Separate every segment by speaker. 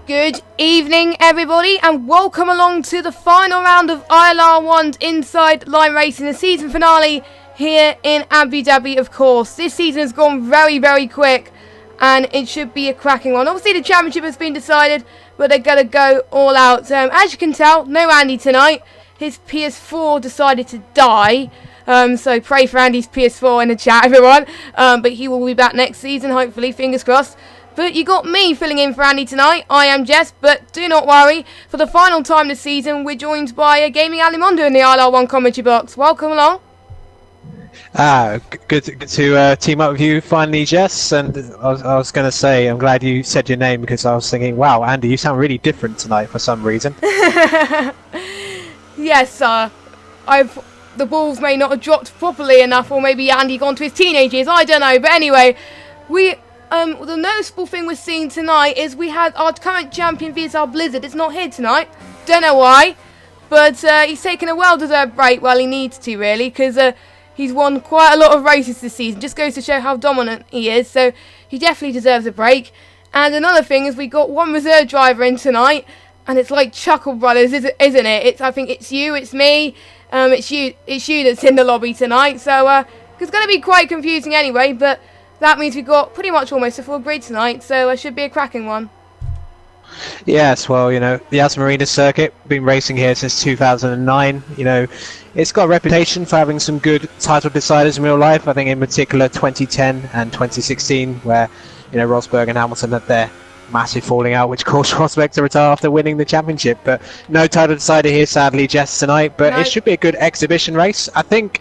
Speaker 1: Good evening, everybody, and welcome along to the final round of ILR1's Inside Line Racing, the season finale here in Abu Dhabi, of course. This season has gone very, very quick, and it should be a cracking one. Obviously, the championship has been decided, but they're going to go all out. As you can tell, no Andy tonight. His PS4 decided to die, so pray for Andy's PS4 in the chat, everyone. But he will be back next season, hopefully, fingers crossed. But you got me filling in for Andy tonight. I am Jess, but do not worry. For the final time this season, we're joined by Gaming Alimondo in the ILR1 commentary box. Welcome along.
Speaker 2: Good to team up with you finally, Jess. And I was going to say, I'm glad you said your name because I was thinking, wow, Andy, you sound really different tonight for some reason.
Speaker 1: Yes, the balls may not have dropped properly enough, or maybe Andy gone to his teenage years. I don't know. But anyway, the noticeable thing we're seeing tonight is we had our current champion VSR Blizzard. It's not here tonight. Don't know why. But he's taken a well-deserved break. Well, he needs to, really, because he's won quite a lot of races this season. Just goes to show how dominant he is. So he definitely deserves a break. And another thing is we got one reserve driver in tonight. And it's like Chuckle Brothers, isn't it? I think it's you, it's me. It's you that's in the lobby tonight. So it's going to be quite confusing anyway. But that means we've got pretty much almost a full grid tonight, so it should be a cracking one.
Speaker 2: Yes, well, the Alta Marina circuit, been racing here since 2009. It's got a reputation for having some good title deciders in real life. I think in particular 2010 and 2016, where, Rosberg and Hamilton had their massive falling out, which caused Rosberg to retire after winning the championship. But no title decider here, sadly, Jess, tonight. But It should be a good exhibition race. I think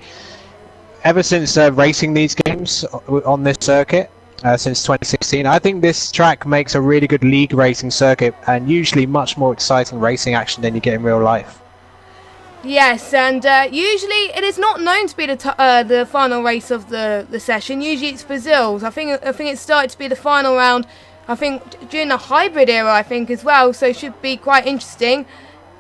Speaker 2: ever since racing these games on this circuit, since 2016, I think this track makes a really good league racing circuit and usually much more exciting racing action than you get in real life.
Speaker 1: Yes, and usually it is not known to be the final race of the session. Usually it's Brazil's. I think it started to be the final round, I think, during the hybrid era, I think, as well, so it should be quite interesting.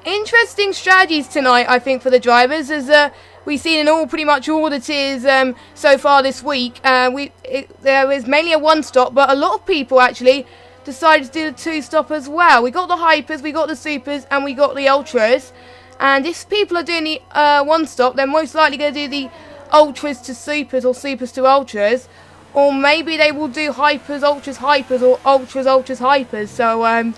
Speaker 1: Interesting strategies tonight, I think, for the drivers, as we've seen in pretty much all the tiers so far this week. There was mainly a one-stop, but a lot of people actually decided to do the two-stop as well. We got the hypers, we got the supers, and we got the ultras. And if people are doing the one-stop, they're most likely going to do the ultras to supers or supers to ultras. Or maybe they will do hypers, ultras, hypers, or ultras, ultras, hypers. So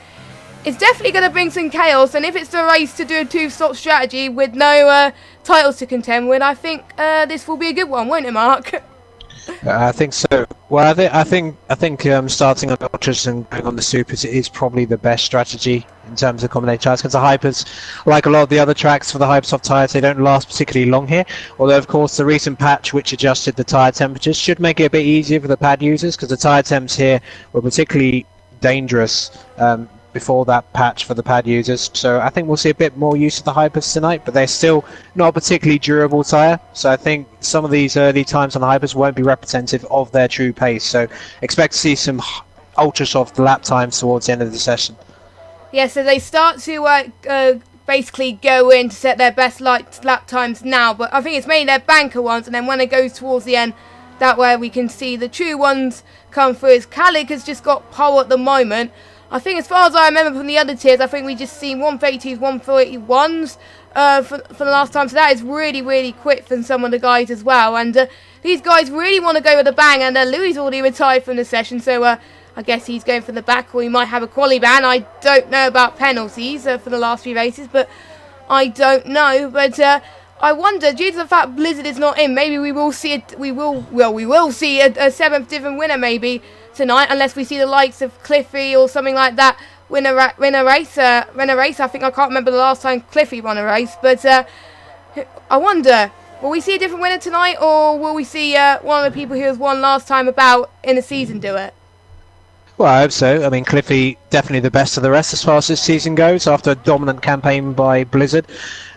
Speaker 1: it's definitely going to bring some chaos, and if it's the race to do a two-stop strategy with no titles to contend with, I think this will be a good one, won't it, Mark?
Speaker 2: I think so. Well, I think starting on ultras and going on the supers is probably the best strategy in terms of combination tires, because the hypers, like a lot of the other tracks for the Hypersoft tires, they don't last particularly long here. Although, of course, the recent patch which adjusted the tire temperatures should make it a bit easier for the pad users, because the tire temps here were particularly dangerous before that patch for the pad users. So I think we'll see a bit more use of the hypers tonight, but they're still not a particularly durable tyre. So I think some of these early times on the hypers won't be representative of their true pace. So expect to see some ultra soft lap times towards the end of the session.
Speaker 1: Yeah, so they start to basically go in to set their best lap times now, but I think it's mainly their banker ones, and then when it goes towards the end, that way we can see the true ones come through. As Kalik has just got pole at the moment. I think as far as I remember from the other tiers, I think we just seen 132s, 131s for the last time. So that is really, really quick from some of the guys as well. And these guys really want to go with a bang. And Louis already retired from the session. So I guess he's going for the back, or he might have a quali ban. I don't know about penalties for the last few races, but I don't know. But I wonder, due to the fact Blizzard is not in, maybe we will see we will see a seventh different winner maybe tonight, unless we see the likes of Cliffy or something like that win a race. I think I can't remember the last time Cliffy won a race, but I wonder, will we see a different winner tonight, or will we see one of the people who has won last time about in the season do it?
Speaker 2: Well, I hope so. I mean, Cliffy definitely the best of the rest as far as this season goes, after a dominant campaign by Blizzard.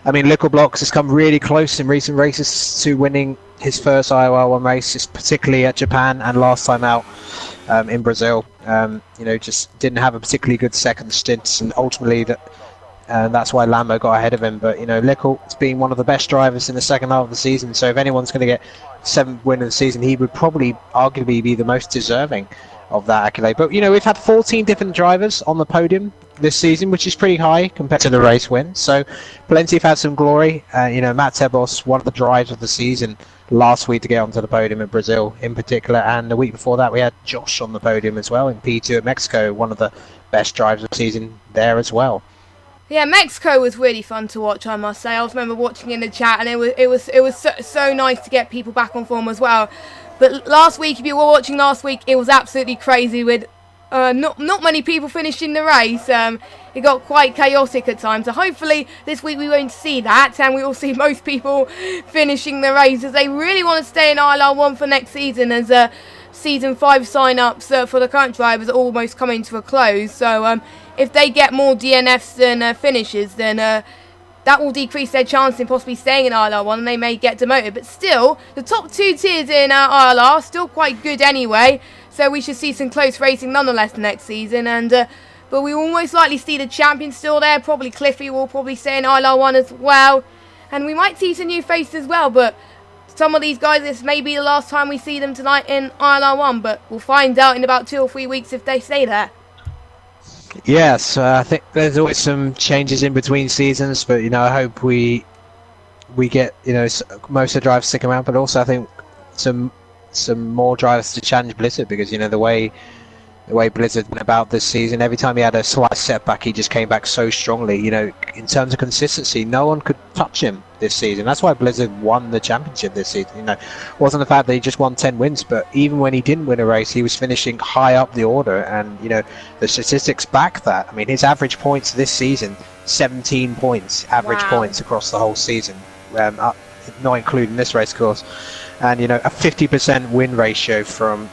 Speaker 2: I mean, Lickle Blocks has come really close in recent races to winning his first ILR1 race, particularly at Japan and last time out in Brazil. Just didn't have a particularly good second stint, and ultimately that's why Lambo got ahead of him. But Lickle has been one of the best drivers in the second half of the season, so if anyone's going to get 7th win of the season, he would probably arguably be the most deserving of that accolade. But we've had 14 different drivers on the podium this season, which is pretty high compared to the race win. So plenty have had some glory. Matt Tebos, one of the drives of the season last week to get onto the podium in Brazil in particular, and the week before that we had Josh on the podium as well in P2 at Mexico, one of the best drives of the season there as well.
Speaker 1: Yeah, Mexico was really fun to watch, I must say. I remember watching in the chat, and it was so nice to get people back on form as well. But last week, if you were watching last week, it was absolutely crazy with not many people finishing the race. It got quite chaotic at times. So hopefully this week we won't see that, and we will see most people finishing the race, as they really want to stay in ILR1 for next season, as Season 5 sign-ups for the current drivers are almost coming to a close. So if they get more DNFs than finishes, then that will decrease their chance in possibly staying in ILR1, and they may get demoted. But still, the top 2 tiers in ILR are still quite good anyway, so we should see some close racing nonetheless next season. And but we will most likely see the champion still there. Probably Cliffy will probably stay in ILR1 as well, and we might see some new faces as well. But some of these guys, this may be the last time we see them tonight in ILR1, but we'll find out in about 2 or 3 weeks if they stay there.
Speaker 2: Yes, I think there's always some changes in between seasons, but I hope we get most of the drivers stick around, but also I think some more drivers to challenge Blizzard, because the way Blizzard went about this season, every time he had a slight setback, he just came back so strongly. In terms of consistency, no one could touch him this season. That's why Blizzard won the championship this season. It wasn't the fact that he just won 10 wins, but even when he didn't win a race, he was finishing high up the order, and the statistics back that. I mean, his average points this season, 17 points, average points across the whole season, not including this race course, and a 50% win ratio from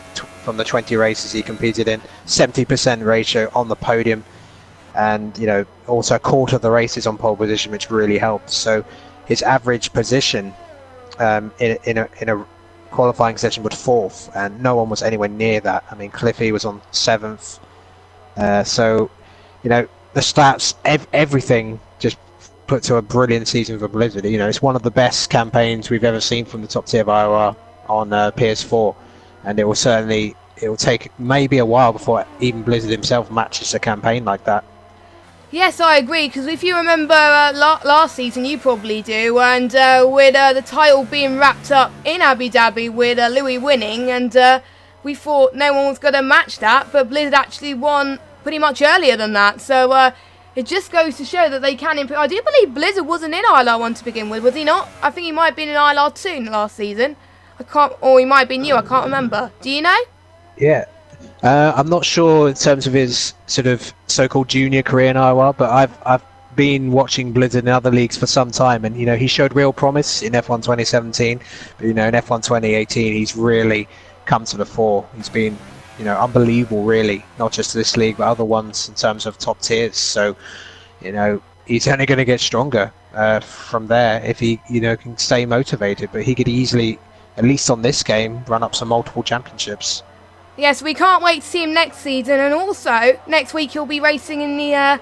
Speaker 2: the 20 races he competed in, 70% ratio on the podium, and also a quarter of the races on pole position, which really helped. So his average position in a qualifying session was 4th, and no one was anywhere near that. I mean, Cliffy was on 7th. So the stats, everything just put to a brilliant season for Blizzard. It's one of the best campaigns we've ever seen from the top tier of IOR on PS4. And it will take maybe a while before even Blizzard himself matches a campaign like that.
Speaker 1: Yes, I agree, because if you remember last season, you probably do, and with the title being wrapped up in Abu Dhabi with Louis winning, and we thought no one was going to match that, but Blizzard actually won pretty much earlier than that. So it just goes to show that they can improve. I do believe Blizzard wasn't in ILR1 to begin with, was he not? I think he might have been in ILR2 last season. Or he might have been new, I can't remember. Do you know?
Speaker 2: Yeah. I'm not sure in terms of his sort of so-called junior career in IOR, but I've been watching Blizzard in other leagues for some time, and he showed real promise in F1 2017, but in F1 2018 he's really come to the fore. He's been unbelievable, really, not just this league but other ones in terms of top tiers. So he's only going to get stronger from there if he can stay motivated, but he could easily, at least on this game, run up some multiple championships.
Speaker 1: Yes, we can't wait to see him next season, and also next week he'll be racing in the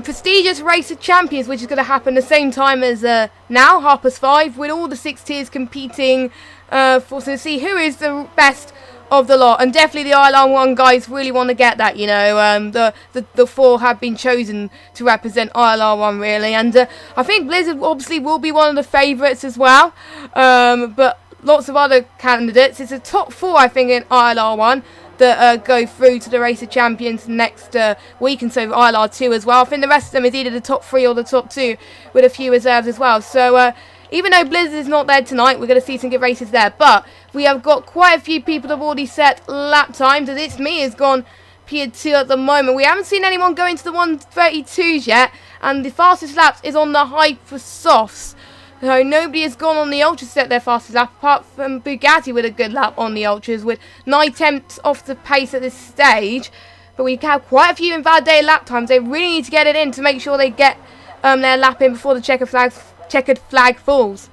Speaker 1: prestigious Race of Champions, which is going to happen the same time as now, 5:30, with all the 6 tiers competing to see who is the best of the lot. And definitely the ILR1 guys really want to get that, the 4 have been chosen to represent ILR1 really, and I think Blizzard obviously will be one of the favourites as well, but lots of other candidates. It's a top 4, I think, in ILR1 that go through to the Race of Champions next week, and so ILR2 as well. I think the rest of them is either the top 3 or the top 2, with a few reserves as well. So even though Blizzard is not there tonight, we're going to see some good races there. But we have got quite a few people that have already set lap times, as It's Me has gone P2 at the moment. We haven't seen anyone go into the 132s yet, and the fastest laps is on the Hyper Softs. So nobody has gone on the Ultras to set their fastest lap, apart from Bugatti with a good lap on the Ultras, with 9 tenths off the pace at this stage. But we have quite a few invalidated lap times. They really need to get it in to make sure they get their lap in before the checkered flag falls.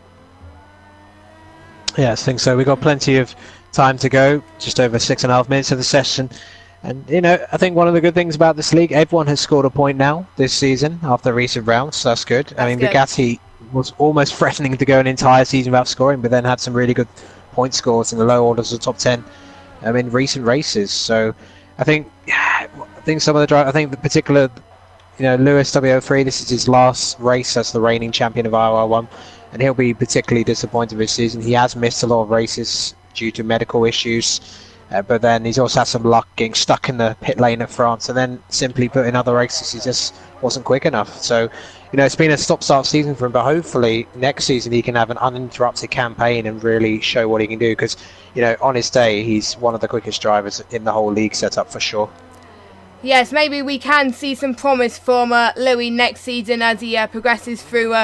Speaker 2: Yeah, I think so. We've got plenty of time to go, just over 6.5 minutes of the session. And, I think one of the good things about this league, everyone has scored a point now this season after recent rounds, so that's good. Good. Bugatti was almost threatening to go an entire season without scoring, but then had some really good point scores in the low orders of the top 10 in recent races. So I think some of the drivers, I think the particular Lewis W03, this is his last race as the reigning champion of ILR1, and he'll be particularly disappointed this season. He has missed a lot of races due to medical issues, but then he's also had some luck getting stuck in the pit lane at France, and then simply put in other races he just wasn't quick enough. So, it's been a stop-start season for him, but hopefully next season he can have an uninterrupted campaign and really show what he can do, because, on his day, he's one of the quickest drivers in the whole league setup for sure.
Speaker 1: Yes, maybe we can see some promise from Louis next season as he progresses through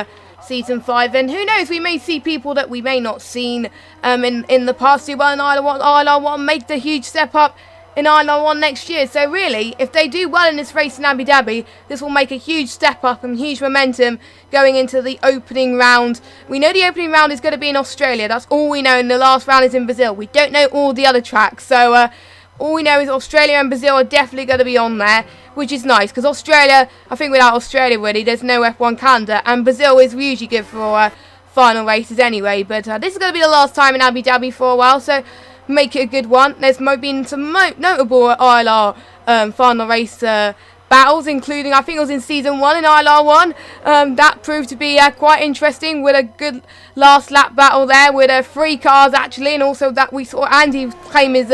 Speaker 1: Season 5. And who knows, we may see people that we may not seen in the past do well in ILR1 make the huge step up in ILR1 next year. So really, if they do well in this race in Abu Dhabi, this will make a huge step up and huge momentum going into the opening round. We know the opening round is going to be in Australia. That's all we know, and the last round is in Brazil. We don't know all the other tracks, so all we know is Australia and Brazil are definitely going to be on there, which is nice, because Australia, I think without Australia really, there's no F1 calendar, and Brazil is usually good for final races anyway. But this is going to be the last time in Abu Dhabi for a while, so make it a good one. There's been some notable ILR final race battles, including I think it was in Season 1 in ILR1. That proved to be quite interesting, with a good last lap battle there with 3 cars actually, and also that we saw Andy claim his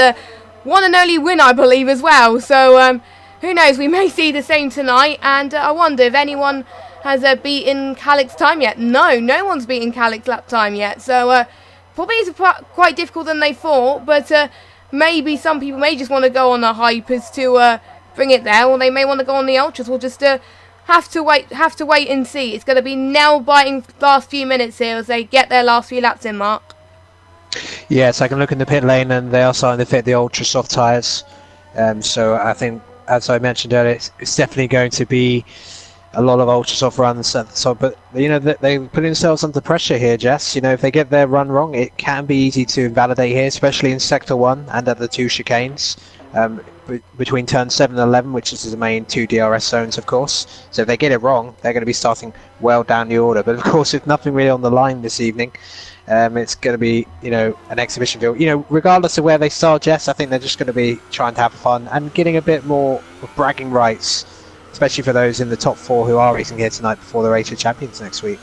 Speaker 1: one and only win, I believe, as well. So who knows, we may see the same tonight, and I wonder if anyone has beaten Calic's time yet. No one's beaten Calic's lap time yet, so probably it's quite difficult than they thought, but maybe some people may just want to go on the hypers to bring it there, or they may want to go on the ultras. We'll just have to wait and see. It's going to be nail-biting last few minutes here as they get their last few laps in, Mark.
Speaker 2: Yes, I can look in the pit lane, and they are starting to fit the ultra soft tyres. So I think, as I mentioned earlier, it's definitely going to be a lot of ultra soft runs at the top. But they put themselves under pressure here, Jess. If they get their run wrong, it can be easy to invalidate here, especially in sector 1 and at the 2 chicanes between turn 7 and 11, which is the main 2 DRS zones, of course. So if they get it wrong, they're going to be starting well down the order. But of course, with nothing really on the line this evening, it's going to be, an exhibition field. Regardless of where they start, Jess, I think they're just going to be trying to have fun and getting a bit more bragging rights, especially for those in the top 4 who are racing here tonight before the Race of Champions next week.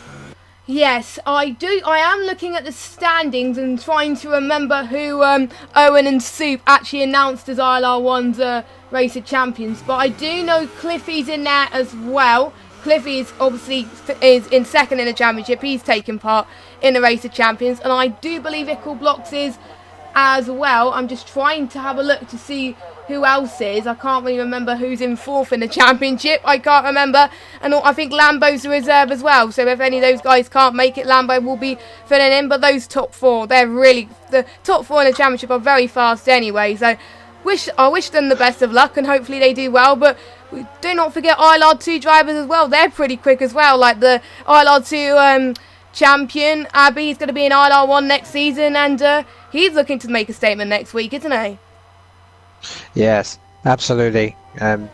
Speaker 1: Yes, I do. I am looking at the standings and trying to remember who Owen and Soup actually announced as ILR1's Race of Champions. But I do know Cliffy's in there as well. Cliffy is obviously in second in the championship. He's taken part in the Race of Champions, and I do believe Ickle Blocks is as well. I'm just trying to have a look to see who else is. I can't really remember who's in 4th in the championship. I can't remember. And I think Lambo's a reserve as well. So if any of those guys can't make it, Lambo will be filling in. But those top 4, the top 4 in the championship are very fast anyway. So I wish them the best of luck, and hopefully they do well. But do not forget ILR2 drivers as well. They're pretty quick as well. Like the ILR2 champion, Abby, is going to be in ILR1 next season, and he's looking to make a statement next week, isn't he?
Speaker 2: Yes, absolutely. The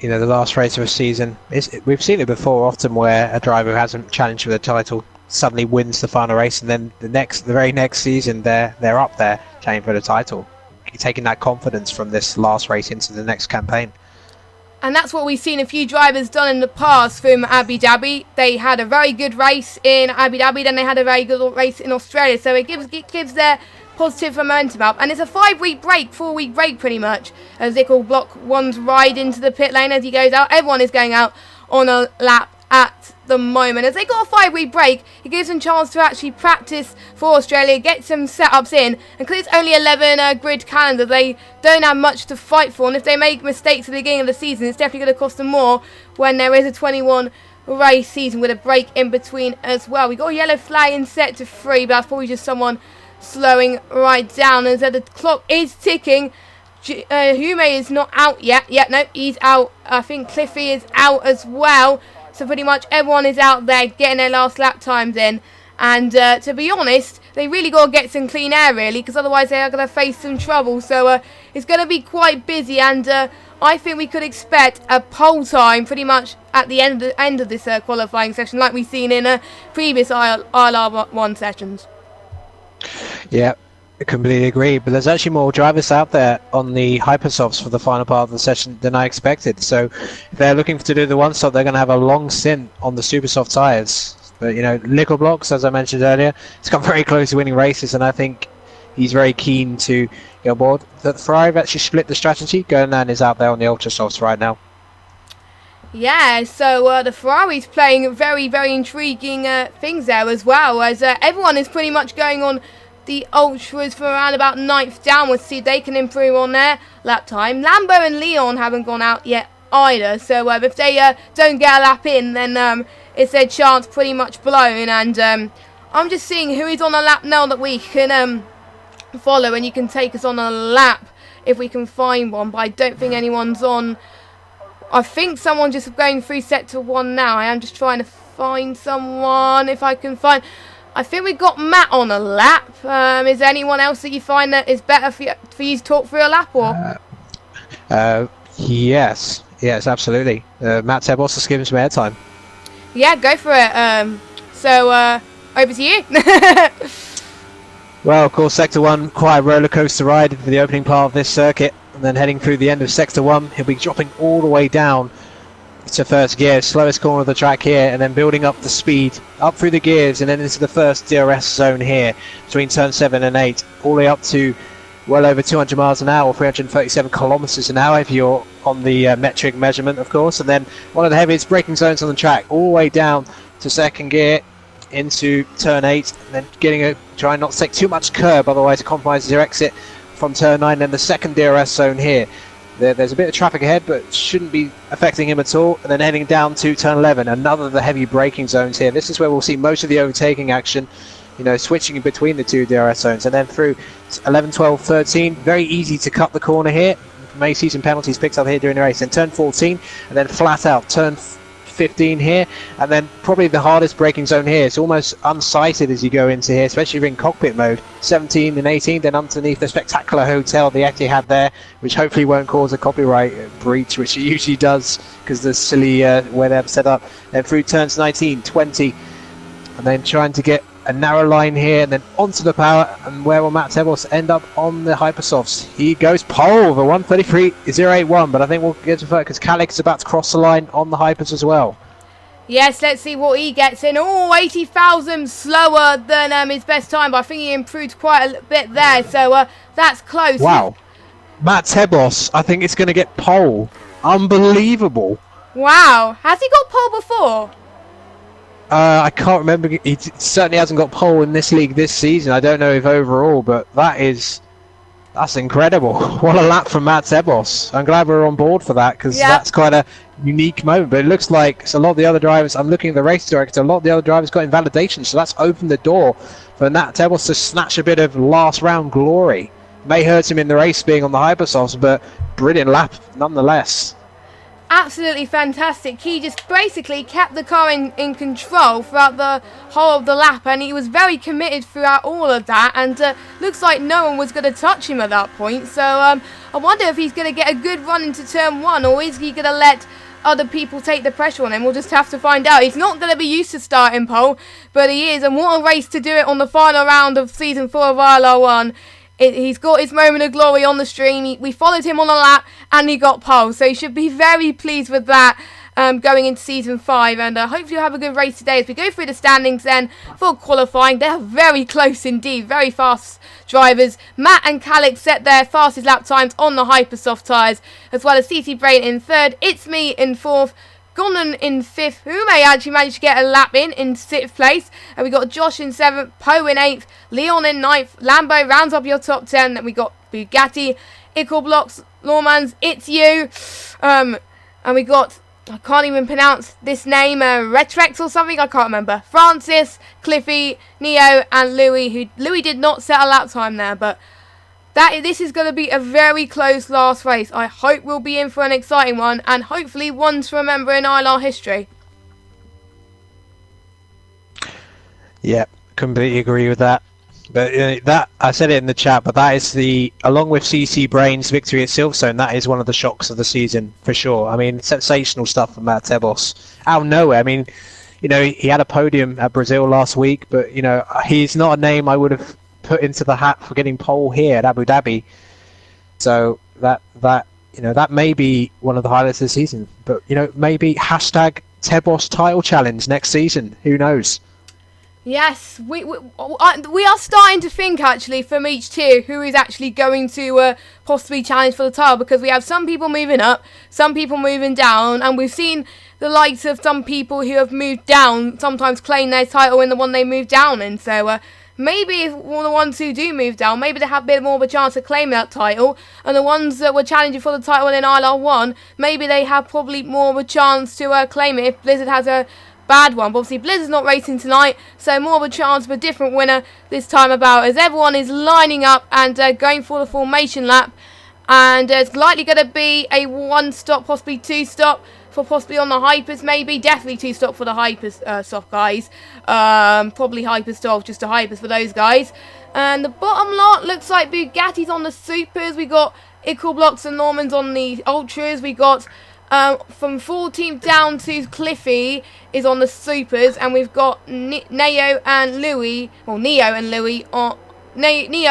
Speaker 2: last race of a season, we've seen it before often, where a driver who hasn't challenged for the title suddenly wins the final race, and then the very next season they're up there challenging for the title, taking that confidence from this last race into the next campaign.
Speaker 1: And that's what we've seen a few drivers done in the past from Abu Dhabi. They had a very good race in Abu Dhabi, then they had a very good race in Australia. So it gives their positive momentum up. And it's a 4-week break pretty much, as Ickle Block 1's ride into the pit lane as he goes out. Everyone is going out on a lap at the moment. As they got a 5-week break, it gives them a chance to actually practice for Australia, get some setups in, and because it's only 11 grid calendar, they don't have much to fight for, and if they make mistakes at the beginning of the season, it's definitely going to cost them more when there is a 21 race season with a break in between as well. We got a yellow flag in sector 3, but that's probably just someone slowing right down, and so the clock is ticking. Hume is not out yet. No, he's out. I think Cliffy is out as well. So pretty much everyone is out there getting their last lap times in. And to be honest, they really got to get some clean air, really, because otherwise they are going to face some trouble. So it's going to be quite busy, and I think we could expect a pole time pretty much at the end of this qualifying session, like we've seen in previous ILR1 sessions.
Speaker 2: Yeah, I completely agree, but there's actually more drivers out there on the hypersofts for the final part of the session than I expected. So if they're looking to do the one stop, they're going to have a long stint on the super soft tyres. But Nickel Blocks, as I mentioned earlier, he's come very close to winning races, and I think he's very keen to get on board. The Ferrari have actually split the strategy. Gernand is out there on the ultra softs right now.
Speaker 1: Yeah, so the Ferrari's playing very, very intriguing things there as well, as everyone is pretty much going on the Ultras for around about 9th downwards, see if they can improve on their lap time. Lambo and Leon haven't gone out yet either, so if they don't get a lap in, then it's their chance pretty much blown. And I'm just seeing who is on a lap now that we can follow, and you can take us on a lap if we can find one, but I don't think anyone's on. I think someone just going through sector 1 now. I am just trying to find someone if I can find. I think we've got Matt on a lap. Is there anyone else that you find that is better for you to talk through a lap, or?
Speaker 2: Yes, absolutely. Matt Tebos has given some airtime.
Speaker 1: Yeah, go for it. So over to you.
Speaker 2: Well, of course, Sector 1, quite a roller coaster ride for the opening part of this circuit, and then heading through the end of Sector 1, he'll be dropping all the way down to first gear, slowest corner of the track here, and then building up the speed up through the gears and then into the first DRS zone here between turn 7 and 8, all the way up to well over 200 miles an hour, 337 kilometers an hour if you're on the metric measurement, of course. And then one of the heaviest braking zones on the track, all the way down to second gear into turn 8, and then trying not to take too much curb, otherwise it compromises your exit from turn 9. Then the second DRS zone here. There's a bit of traffic ahead, but shouldn't be affecting him at all. And then heading down to turn 11, another of the heavy braking zones here. This is where we'll see most of the overtaking action, switching between the two DRS zones. And then through 11, 12, 13, very easy to cut the corner here. You may see some penalties picked up here during the race. And turn 14, and then flat out turn 15 here, and then probably the hardest braking zone here. It's almost unsighted as you go into here, especially if you're in cockpit mode. 17 and 18, then underneath the spectacular hotel they actually had there, which hopefully won't cause a copyright breach, which it usually does because the silly where they're set up. Then through turns 19, 20, and then trying to get a narrow line here, and then onto the power. And where will Matt Tebos end up on the hypersofts? He goes pole, the 133.081, but I think we'll get to that because Kalik is about to cross the line on the hypers as well.
Speaker 1: Yes, let's see what he gets in. Oh, 80 thousandths slower than his best time, but I think he improved quite a bit there, so that's close.
Speaker 2: Wow. Matt Tebos, I think it's going to get pole. Unbelievable.
Speaker 1: Wow. Has he got pole before?
Speaker 2: I can't remember. He certainly hasn't got pole in this league this season. I don't know if overall, but that's incredible. What a lap from Matt Tebos. I'm glad we're on board for that because that's quite a unique moment. But it looks like a lot of the other drivers, I'm looking at the race director, a lot of the other drivers got invalidation, so that's opened the door for Matt Tebos to snatch a bit of last round glory. May hurt him in the race being on the hypersofts, but brilliant lap nonetheless.
Speaker 1: Absolutely fantastic. He just basically kept the car in control throughout the whole of the lap, and he was very committed throughout all of that, and looks like no one was going to touch him at that point. So I wonder if he's going to get a good run into turn 1, or is he going to let other people take the pressure on him? We'll just have to find out. He's not going to be used to starting pole, but he is, and what a race to do it on the final round of season 4 of ILR1. He's got his moment of glory on the stream. We followed him on a lap and he got pole, so he should be very pleased with that going into season 5, and hopefully we'll have a good race today as we go through the standings then for qualifying. They're very close indeed, very fast drivers. Matt and Kalik set their fastest lap times on the hypersoft tyres, as well as CC Brain in 3rd, It's Me in 4th, Gonan in 5th, who may actually manage to get a lap in 6th place. And we got Josh in 7th, Poe in 8th, Leon in 9th, Lambo rounds up your top 10. Then we got Bugatti, Ickle Blocks, Lawmans, It's You. And we got, I can't even pronounce this name, Retrex or something, I can't remember. Francis, Cliffy, Neo, and Louis, Louis did not set a lap time there, but this is going to be a very close last race. I hope we'll be in for an exciting one, and hopefully one to remember in ILR history.
Speaker 2: Yeah, completely agree with that. But that, I said it in the chat, but that is along with CC Brain's victory at Silverstone, that is one of the shocks of the season for sure. I mean, sensational stuff from Matt Tebos out of nowhere. I mean, he had a podium at Brazil last week, but he's not a name I would have put into the hat for getting pole here at Abu Dhabi. So that may be one of the highlights of the season. But maybe hashtag Tebos title challenge next season. Who knows?
Speaker 1: Yes, we are starting to think actually from each tier who is actually going to possibly challenge for the title, because we have some people moving up, some people moving down, and we've seen the likes of some people who have moved down sometimes claim their title in the one they moved down in. So maybe if all the ones who do move down, maybe they have a bit more of a chance of claiming that title, and the ones that were challenging for the title in ILR1, maybe they have probably more of a chance to claim it if Blizzard has a bad one. But obviously Blizzard's not racing tonight, so more of a chance of a different winner this time about, as everyone is lining up and going for the formation lap, and it's likely going to be a 1-stop, possibly 2-stop for possibly on the hypers, maybe definitely 2-stop for the hypers soft guys, probably hypers 12 just to hypers for those guys. And the bottom lot looks like Bugatti's on the supers, we got Ickle Blocks and Normans on the ultras, we got from 14 down to Cliffy is on the supers, and we've got Neo and Louis on Neo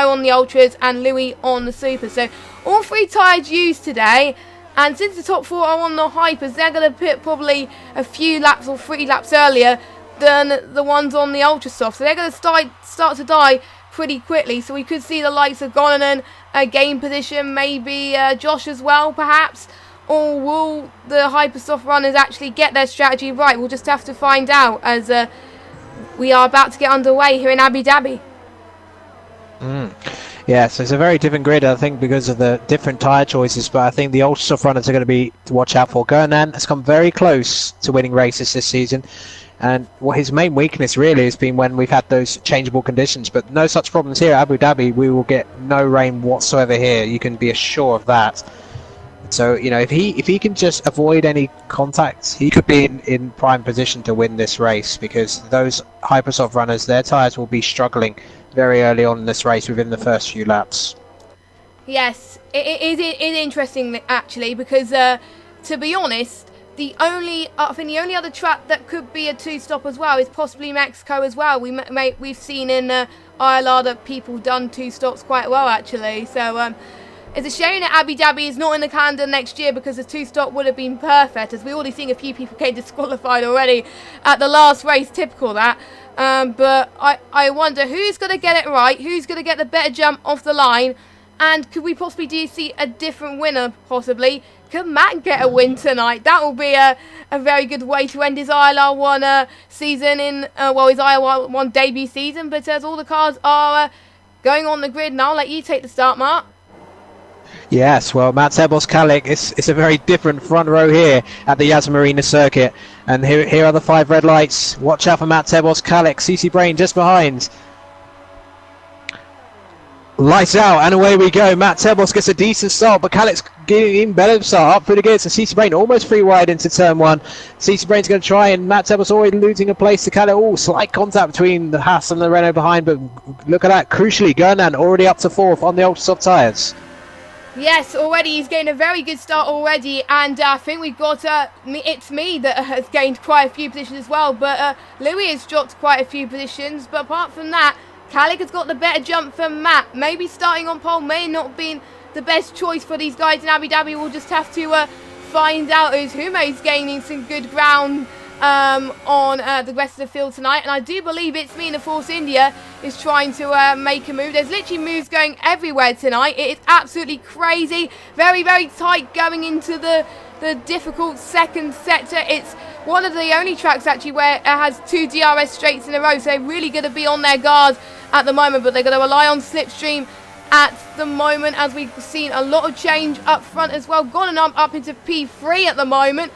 Speaker 1: on the ultras and Louis on the supers. So all 3 tyres used today, and since the top 4 are on the hypers, they're going to pit probably a few laps or 3 laps earlier than the ones on the ultra soft, so they're going to start to die pretty quickly. So we could see the likes of Gonanen gain position, maybe Josh as well perhaps. Or will the Hypersoft runners actually get their strategy right? We'll just have to find out as we are about to get underway here in Abu Dhabi.
Speaker 2: Yeah, so it's a very different grid, I think, because of the different tyre choices, but I think the Ultrasoft runners are going to be to watch out for. Gernan has come very close to winning races this season, and his main weakness really has been when we've had those changeable conditions, but no such problems here at Abu Dhabi. We will get no rain whatsoever here, you can be assured of that. So if he can just avoid any contact, he could be in prime position to win this race, because those Hypersoft runners, their tyres will be struggling very early on in this race within the first few laps.
Speaker 1: Yes, it is interesting actually, because to be honest, I think the only other track that could be a 2-stop as well is possibly Mexico as well. We've seen in ILR that people done 2 stops quite well actually. So it's a shame that Abu Dhabi is not in the calendar next year, because the 2-stop would have been perfect, as we already seen a few people get disqualified already at the last race, typical that. But I wonder who's going to get it right, who's going to get the better jump off the line, and could we possibly see a different winner possibly? Could Matt get a win tonight? That will be a very good way to end his ILR1 season in, his ILR1 debut season. But as all the cars are going on the grid now, I'll let you take the start, Mark.
Speaker 2: Yes, well, Matt Tebos Kalik, it's a very different front row here at the Yas Marina circuit. And here are the 5 red lights. Watch out for Matt Tebos Kalik. CC Brain just behind. Lights out, and away we go. Matt Tebos gets a decent start, but Kalik's getting even better start. Up pretty good. So CC Brain almost free wide into turn 1. CC Brain's going to try, and Matt Tebos already losing a place to Kalik. Oh, slight contact between the Haas and the Renault behind, but look at that. Crucially, Gernan already up to 4th on the ultra soft tyres.
Speaker 1: Yes, already he's gained a very good start already, and I think we've got It's Me that has gained quite a few positions as well, but Louis has dropped quite a few positions. But apart from that, Kalik has got the better jump from Matt. Maybe starting on pole may not be the best choice for these guys in Abu Dhabi. We'll just have to find out, as Humo's gaining some good ground on the rest of the field tonight. And I do believe It's Me in the Force India is trying to make a move. There's literally moves going everywhere tonight. It is absolutely crazy. Very, very tight going into the difficult second sector. It's one of the only tracks actually where it has 2 DRS straights in a row. So they're really going to be on their guard at the moment, but they're going to rely on Slipstream at the moment, as we've seen a lot of change up front as well. Gone up into P3 at the moment,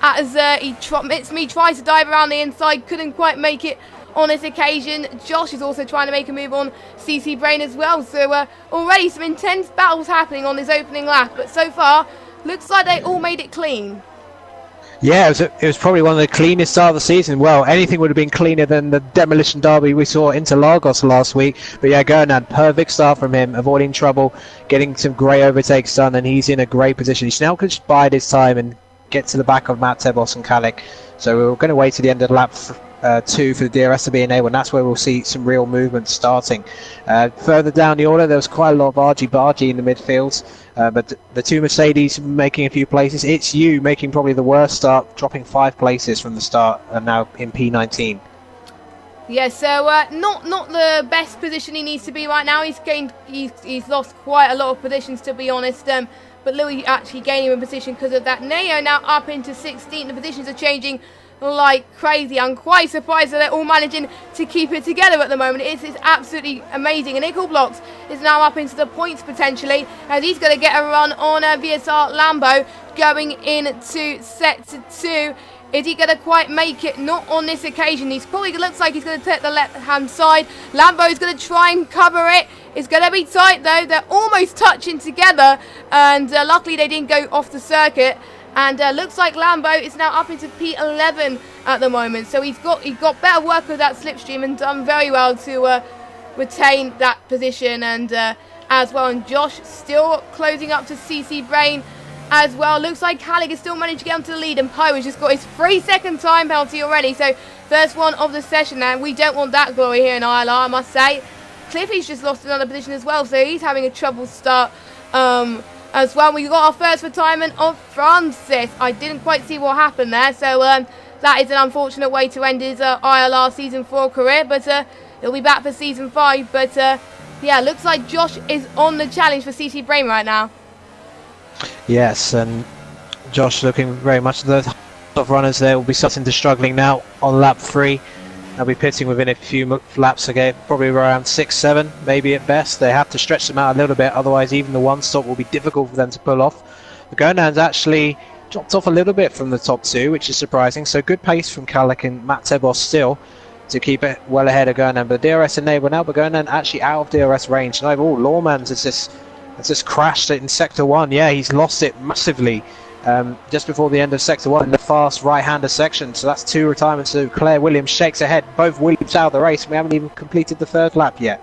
Speaker 1: as It's Me tries to dive around the inside, couldn't quite make it on this occasion. Josh is also trying to make a move on CC Brain as well. So already some intense battles happening on this opening lap, but so far looks like they all made it clean.
Speaker 2: Yeah, it was probably one of the cleanest start of the season. Well, anything would have been cleaner than the demolition derby we saw into Lagos last week. But yeah, Gernan, perfect start from him, avoiding trouble, getting some great overtakes done, and he's in a great position. He's now going to bide his time and get to the back of Matt Tebos and Kalik. So we're going to wait to the end of the lap 2 for the DRS to be enabled, and that's where we'll see some real movement starting. Further down the order, there was quite a lot of argy-bargy in the midfield, but the 2 Mercedes making a few places. It's you making probably the worst start, dropping 5 places from the start, and now in P19.
Speaker 1: Yeah, so not the best position he needs to be right now. He's lost quite a lot of positions, to be honest. But Louis actually gaining a position because of that. Neo now up into 16th. The positions are changing like crazy. I'm quite surprised that they're all managing to keep it together at the moment. It's absolutely amazing. And Nickel Blocks is now up into the points potentially, as he's going to get a run on VSR Lambo going into sector 2. Is he going to quite make it? Not on this occasion. He's probably looks like he's going to take the left-hand side. Lambo's going to try and cover it. It's going to be tight though. They're almost touching together, and luckily they didn't go off the circuit. And looks like Lambo is now up into P11 at the moment. So he got better work with that slipstream and done very well to retain that position and as well. And Josh still closing up to CC Brain as well. Looks like Halleck is still managed to get onto the lead, and Poe has just got his 3-second time penalty already. So first one of the session now. We don't want that glory here in ILR, I must say. Cliffy's just lost another position as well, so he's having a trouble start as well. We got our first retirement of Francis. I didn't quite see what happened there, so that is an unfortunate way to end his ILR Season 4 career, but he'll be back for Season 5. But yeah, looks like Josh is on the challenge for CC Brain right now.
Speaker 2: Yes, and Josh looking very much the top runners there will be starting to struggling now on lap 3. They'll be pitting within a few laps again, probably around 6-7 maybe at best. They have to stretch them out a little bit, otherwise even the one stop will be difficult for them to pull off. The Gonan's actually dropped off a little bit from the top 2, which is surprising, so good pace from Kalek and Matt Tebos still to keep it well ahead of Gonan. But DRS enabled now, but Gonan actually out of DRS range. And overall, Lawman's has just crashed it in Sector 1. Yeah, he's lost it massively just before the end of Sector 1 in the fast right-hander section. So that's 2 retirements. So Claire Williams shakes ahead. Both Williams out of the race. We haven't even completed the 3rd lap yet.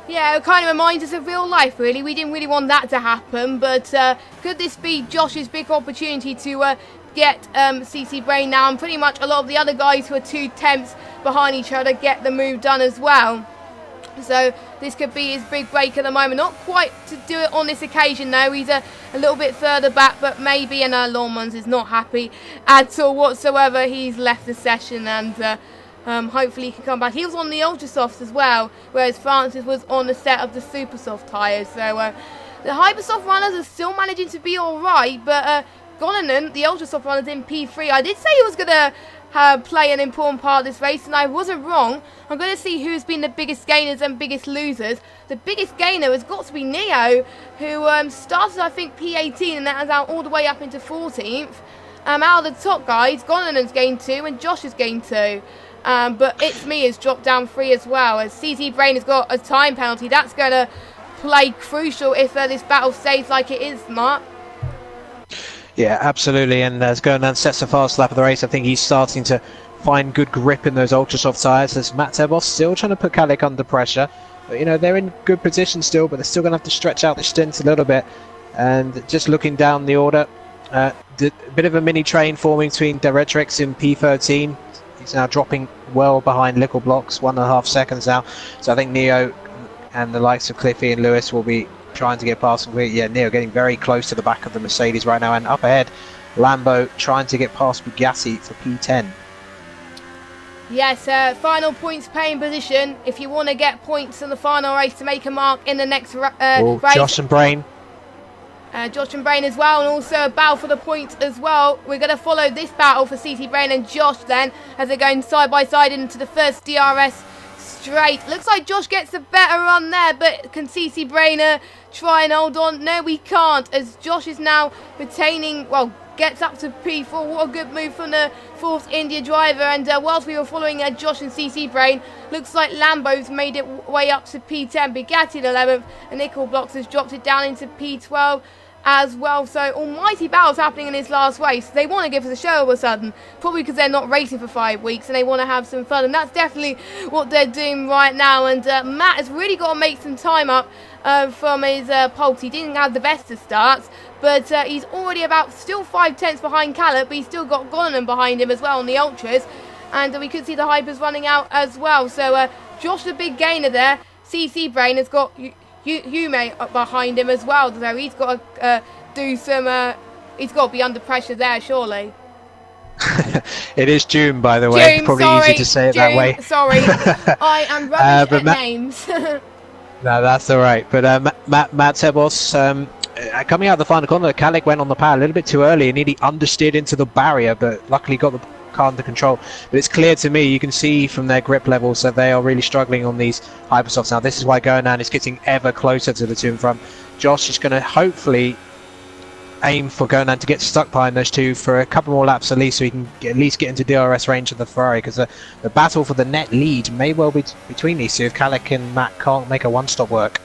Speaker 1: Yeah, it kind of reminds us of real life, really. We didn't really want that to happen, but could this be Josh's big opportunity to get CC Brain now? And pretty much a lot of the other guys who are 2 tenths behind each other get the move done as well. So this could be his big break at the moment. Not quite to do it on this occasion though. He's a little bit further back, but maybe. And Lawmans is not happy at all whatsoever. He's left the session, and hopefully he can come back. He was on the Ultra Softs as well, whereas Francis was on the set of the Super Soft tyres. So the Hypersoft runners are still managing to be alright, but Gonanen, the Ultra Soft runners in P3, I did say he was going to play an important part of this race, and I wasn't wrong. I'm going to see who's been the biggest gainers and biggest losers. The biggest gainer has got to be Neo, who started, I think, P18, and that is out all the way up into 14th. Out of the top guys, Gonanen's gained 2, and Josh has gained 2. But It's Me has dropped down 3 as well, as CC Brain has got a time penalty. That's going to play crucial if this battle stays like it is, Mark.
Speaker 2: Yeah, absolutely. And as Gonan sets a fast lap of the race, I think he's starting to find good grip in those ultra soft tyres. As Matt Tebos still trying to put Kalek under pressure. But, you know, they're in good position still, but they're still going to have to stretch out the stints a little bit. And just looking down the order, a bit of a mini train forming between Directrix in P13. He's now dropping well behind Lickle Blocks, 1.5 seconds now. So I think Neo and the likes of Cliffy and Lewis will be trying to get past him. Yeah, Neo getting very close to the back of the Mercedes right now, and up ahead Lambo trying to get past Bugatti for P10.
Speaker 1: Yes, final points paying position. If you want to get points in the final race to make a mark in the next race.
Speaker 2: Josh and Brain.
Speaker 1: Josh and Brain as well, and also a battle for the points as well. We're going to follow this battle for CC Brain and Josh then, as they're going side by side into the first DRS straight. Looks like Josh gets a better run there, but can CC Brain try and hold on? No, we can't, as Josh is now retaining, well, gets up to P4. What a good move from the Force India driver. And whilst we were following Josh and CC Brain, looks like Lambo's made it way up to P10. Bugatti in 11th, and Nickel Blocks has dropped it down into P12 as well. So almighty battles happening in this last race. They want to give us a show all of a sudden, probably because they're not racing for 5 weeks and they want to have some fun, and that's definitely what they're doing right now. And Matt has really got to make some time up from his pulse. He didn't have the best of starts, but he's already about still 5 tenths behind Callum, but he's still got Gonanen behind him as well on the ultras. and we could see the Hypers running out as well. So Josh, the big gainer there. CC Brain has got Yume up behind him as well, so he's got to do some. He's got to be under pressure there, surely.
Speaker 2: It is June, by the way.
Speaker 1: June,
Speaker 2: Probably
Speaker 1: sorry,
Speaker 2: easy to say it
Speaker 1: June,
Speaker 2: that way.
Speaker 1: Sorry, I am rubbish at names.
Speaker 2: No, that's all right. But Matt Sebos, coming out of the final corner, Kalik went on the power a little bit too early and nearly understeered into the barrier, but luckily got the car under control. But it's clear to me, you can see from their grip levels that they are really struggling on these Hypersofts. Now, this is why Gonan is getting ever closer to the two in front. Josh is going to hopefully aim for Gonan to get stuck behind those two for a couple more laps at least, so he can at least get into DRS range of the Ferrari, because the battle for the net lead may well be between these two if Kalik and Matt can't make a one-stop work.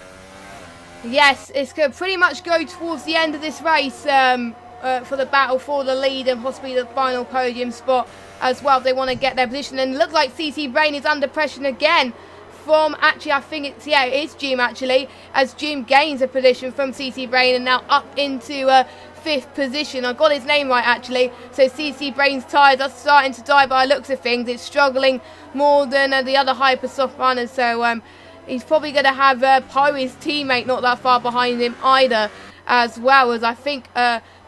Speaker 1: Yes, it's going to pretty much go towards the end of this race for the battle for the lead and possibly the final podium spot as well if they want to get their position. And look like CC Brain is under pressure again from, actually I think it's, yeah, it is Jim actually, as Jim gains a position from CC Brain and now up into 5th position. I got his name right actually. So CC Brain's tyres are starting to die by the looks of things. It's struggling more than the other Hypersoft runners, so he's probably going to have Poe, his teammate, not that far behind him either, as well, as I think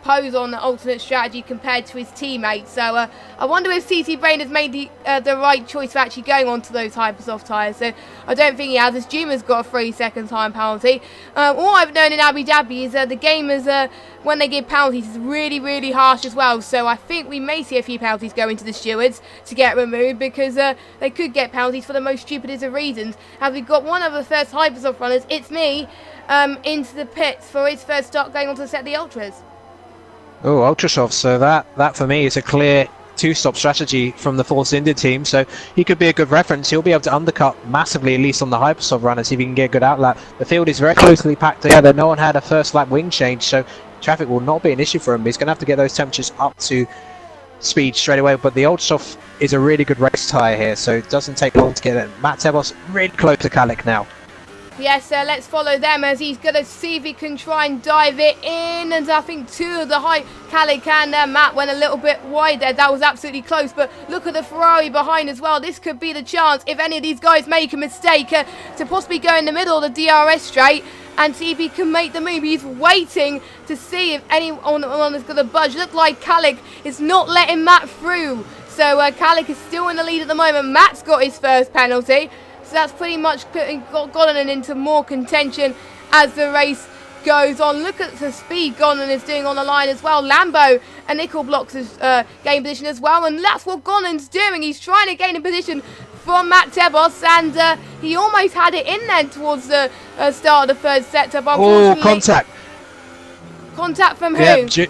Speaker 1: Poe's on the alternate strategy compared to his teammates. So I wonder if CC Brain has made the right choice for actually going onto those Hypersoft tyres. So I don't think he has, as Juma's got a 3-second time penalty. All I've known in Abu Dhabi is the gamers, when they give penalties, is really, really harsh as well. So I think we may see a few penalties go into the stewards to get removed, because they could get penalties for the most stupidest of reasons. As we've got one of the first Hypersoft runners, it's me, into the pits for his first start going on to set the Ultras.
Speaker 2: Oh, Ultrasoft. So that for me is a clear two-stop strategy from the Force India team. So he could be a good reference. He'll be able to undercut massively, at least on the Hypersoft runner, see if he can get a good outlap. The field is very closely packed together. No one had a first lap wing change, so traffic will not be an issue for him. He's going to have to get those temperatures up to speed straight away. But the Ultrasoft is a really good race tyre here, so it doesn't take long to get it. Matt Tebos really close to Kalik now.
Speaker 1: Yes, let's follow them as he's going to see if he can try and dive it in. And I think two of the Kalik and Matt went a little bit wide there. That was absolutely close. But look at the Ferrari behind as well. This could be the chance, if any of these guys make a mistake, to possibly go in the middle of the DRS straight and see if he can make the move. He's waiting to see if anyone is going to budge. Look like Kalik is not letting Matt through. So Kalik is still in the lead at the moment. Matt's got his first penalty. So that's pretty much gotten into more contention as the race goes on. Look at the speed Gonan is doing on the line as well. Lambo and Nickel Blocks is gain position as well. And that's what Gonan's doing. He's trying to gain a position from Matt Tebos. And he almost had it in then towards the start of the third sector. But unfortunately,
Speaker 2: contact.
Speaker 1: Contact from who?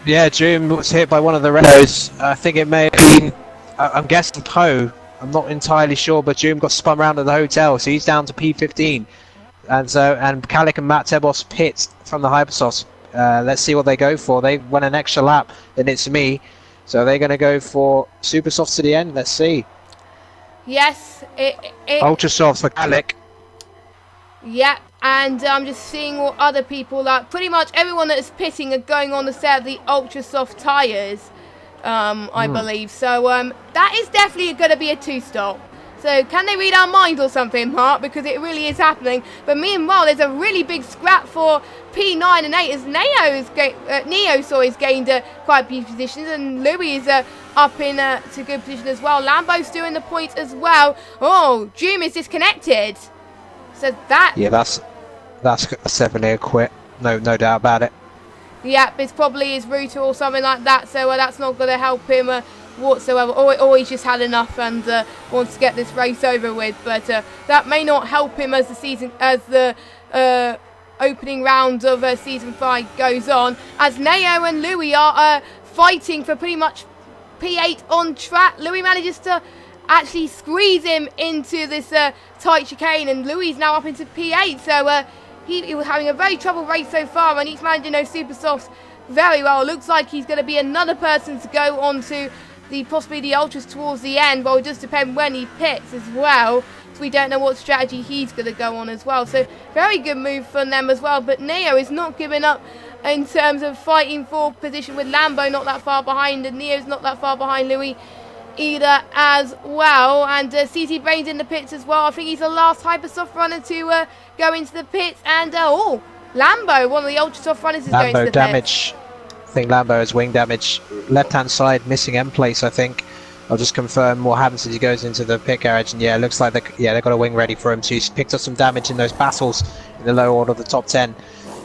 Speaker 2: Yeah, June was hit by one of the Renaults. I think it may have been, I'm guessing Poe. I'm not entirely sure, but June got spun around at the hotel, so he's down to P15. And Kalik and Matt Tebos pit from the Hypersoft. Let's see what they go for. They went an extra lap, then it's me. So they're going to go for Super Softs to the end. Let's see.
Speaker 1: Yes.
Speaker 2: Ultra Softs for Kalik.
Speaker 1: Yeah, and I'm just seeing what other people are. Pretty much everyone that is pitting are going on the set of the Ultra Soft tyres. I believe. So that is definitely going to be a two-stop. So can they read our minds or something, Mark? Because it really is happening. But meanwhile, there's a really big scrap for P9 and 8 as Neo has gained quite a few positions, and Louis is up in to good position as well. Lambo's doing the points as well. Oh, Doom is disconnected. So that...
Speaker 2: Yeah, that's definitely a quit. No doubt about it.
Speaker 1: Yep, it's probably his router or something like that, so that's not going to help him whatsoever. Or he's just had enough and wants to get this race over with. But that may not help him as the opening round of Season 5 goes on. As Neo and Louis are fighting for pretty much P8 on track. Louis manages to actually squeeze him into this tight chicane, and Louis is now up into P8, so... He was having a very troubled race so far, and he's managing those super softs very well. Looks like he's going to be another person to go on to possibly the Ultras towards the end. Well, it just depends when he pits as well. So we don't know what strategy he's going to go on as well. So very good move from them as well. But Neo is not giving up in terms of fighting for position with Lambo not that far behind, and Neo's not that far behind Louis. either as well. And CC Brain's in the pits as well. I think he's the last Hypersoft runner to go into the pits. And Lambo, one of the Ultra Soft runners, is going to the
Speaker 2: damage. I think Lambo has wing damage. Left-hand side missing end place, I think. I'll just confirm what happens as he goes into the pit garage. And yeah, it looks like they've got a wing ready for him. So he's picked up some damage in those battles in the low order of the top 10.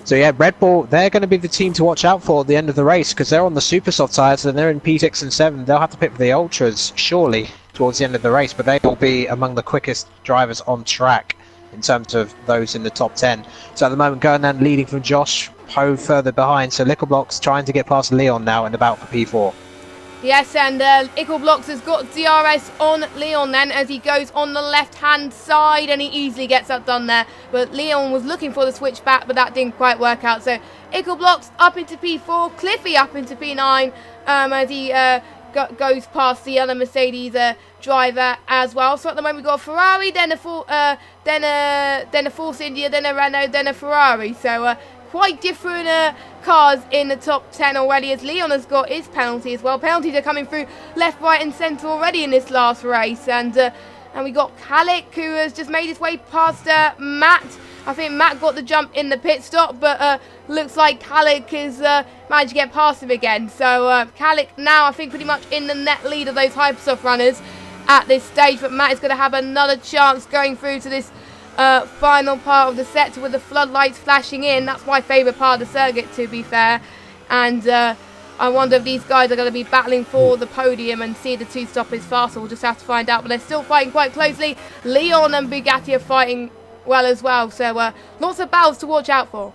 Speaker 2: So yeah, Red Bull, they're going to be the team to watch out for at the end of the race because they're on the super soft tyres and they're in P6 and 7. They'll have to pit for the Ultras, surely, towards the end of the race. But they will be among the quickest drivers on track in terms of those in the top 10. So at the moment, Gurnan leading from Josh, Poe further behind. So Lickleblock's trying to get past Leon now and about for P4.
Speaker 1: Yes, and Ickelblocks has got DRS on Leon then as he goes on the left-hand side, and he easily gets that done there. But Leon was looking for the switch back, but that didn't quite work out. So Ickelblocks up into P4, Cliffy up into P9 as he goes past the other Mercedes driver as well. So at the moment we've got a Ferrari, then a Force India, then a Renault, then a Ferrari. So quite different cars in the top 10 already, as Leon has got his penalty as well. Penalties are coming through left, right and centre already in this last race. And we got Kalik, who has just made his way past Matt. I think Matt got the jump in the pit stop, but looks like Kalik has managed to get past him again. So Kalik now, I think, pretty much in the net lead of those Hypersoft runners at this stage. But Matt is going to have another chance going through to this final part of the set with the floodlights flashing in. That's my favourite part of the circuit, to be fair. And I wonder if these guys are going to be battling for the podium and see the two stoppers faster. We'll just have to find out. But they're still fighting quite closely. Leon and Bugatti are fighting well as well. So lots of battles to watch out for.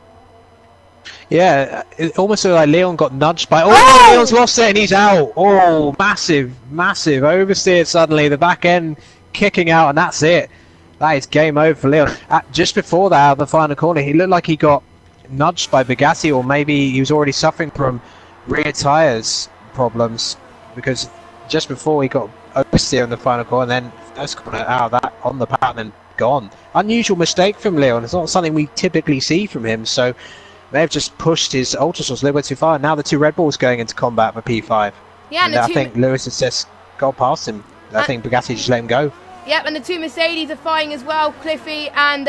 Speaker 2: Yeah, it almost looked like Leon got nudged by... Oh, Leon's lost it and he's out. Oh, massive oversteered suddenly. The back end kicking out, and that's it. That is game over for Leon. Just before that, out of the final corner, he looked like he got nudged by Bugatti, or maybe he was already suffering from rear tyres problems, because just before he got oversteer on the final corner, and then first corner out of that on the pattern and gone. Unusual mistake from Leon. It's not something we typically see from him, so they've just pushed his Ultrasource a little bit too far. Now the two Red Bulls going into combat for P5.
Speaker 1: Yeah,
Speaker 2: and I think Lewis has just got past him. I think Bugatti just let him go.
Speaker 1: Yep, and the two Mercedes are fighting as well, Cliffy and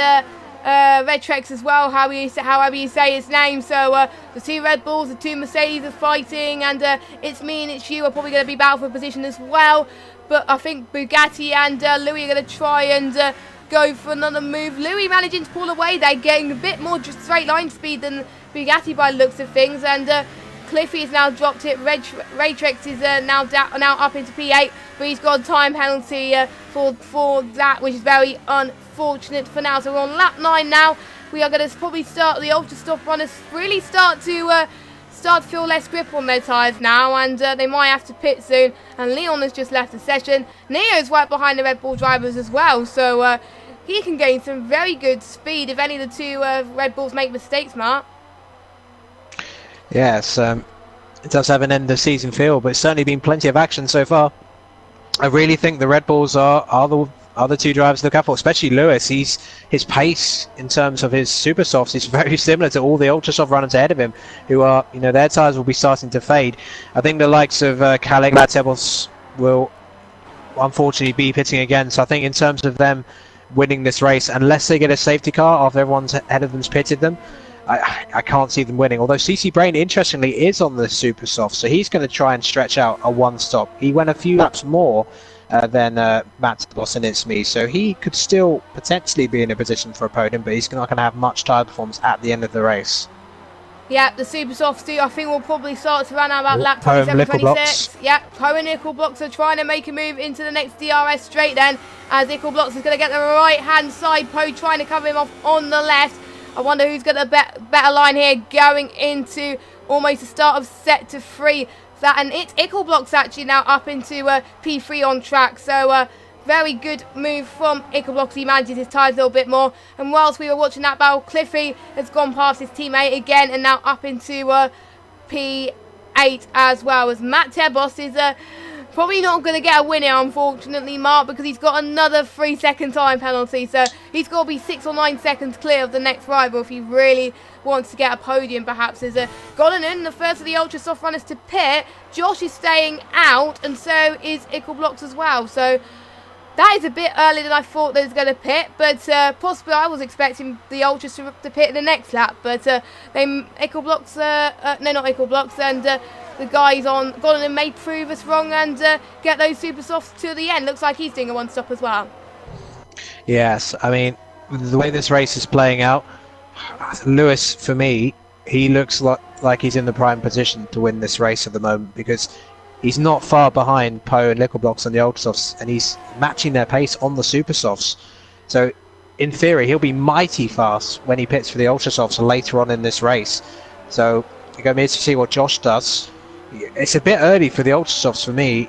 Speaker 1: Redtrex as well, however you say his name. So the two Red Bulls, the two Mercedes are fighting, and it's me and it's you are probably going to be battling for position as well. But I think Bugatti and Louis are going to try and go for another move. Louis managing to pull away. They're getting a bit more straight line speed than Bugatti by the looks of things, and Cliffy has now dropped it. Redtrex is now up into P8, but he's got a time penalty for that, which is very unfortunate for now. So we're on lap 9 now. We are going to probably start the Ultra Stop runners really start to feel less grip on their tyres now, and they might have to pit soon. And Leon has just left the session. Neo's right behind the Red Bull drivers as well, so he can gain some very good speed if any of the two Red Bulls make mistakes, Mark.
Speaker 2: Yes, it does have an end of season feel, but it's certainly been plenty of action so far. I really think the Red Bulls are the two drivers to look out for, especially Lewis. His pace in terms of his super softs is very similar to all the ultra soft runners ahead of him, who are, their tyres will be starting to fade. I think the likes of Kalik, Latebos will unfortunately be pitting again. So I think in terms of them winning this race, unless they get a safety car after everyone's ahead of them's pitted them, I can't see them winning. Although CC Brain, interestingly, is on the super soft, so he's going to try and stretch out a one stop. He went a few laps more than Matt Boss and It's Me, so he could still potentially be in a position for a podium, but he's not going to have much tyre performance at the end of the race.
Speaker 1: Yeah, the super softs do, I think, will probably start to run out about lap 27, 26. Yeah, Poe and Ickelblocks are trying to make a move into the next DRS straight then, as Ickelblocks is going to get the right hand side. Poe trying to cover him off on the left. I wonder who's got a better line here going into almost the start of set to 3. That, and it's Ickelblocks actually now up into P3 on track. So very good move from Ickelblocks. He manages his tyres a little bit more. And whilst we were watching that battle, Cliffy has gone past his teammate again and now up into P8 as well. As Matt Tebos is probably not going to get a win here, unfortunately, Mark, because he's got another 3-second time penalty. So he's got to be 6 or 9 seconds clear of the next rival if he really wants to get a podium, perhaps. As Golonen, the first of the Ultra Soft runners to pit, Josh is staying out, and so is Ickelblocks as well. So that is a bit earlier than I thought they was going to pit, but possibly I was expecting the Ultras to pit in the next lap. But Ickelblocks, no, not Ickelblocks, and the guys on Golden may prove us wrong and get those super softs to the end. Looks like he's doing a one-stop as well.
Speaker 2: Yes, I mean, the way this race is playing out, Lewis, for me, he looks like he's in the prime position to win this race at the moment, because he's not far behind Poe and Nickelblocks on the Ultra Softs, and he's matching their pace on the Super Softs. So, in theory, he'll be mighty fast when he pits for the Ultra Softs later on in this race. So, you're going to be interested to see what Josh does. It's a bit early for the Ultra Softs for me.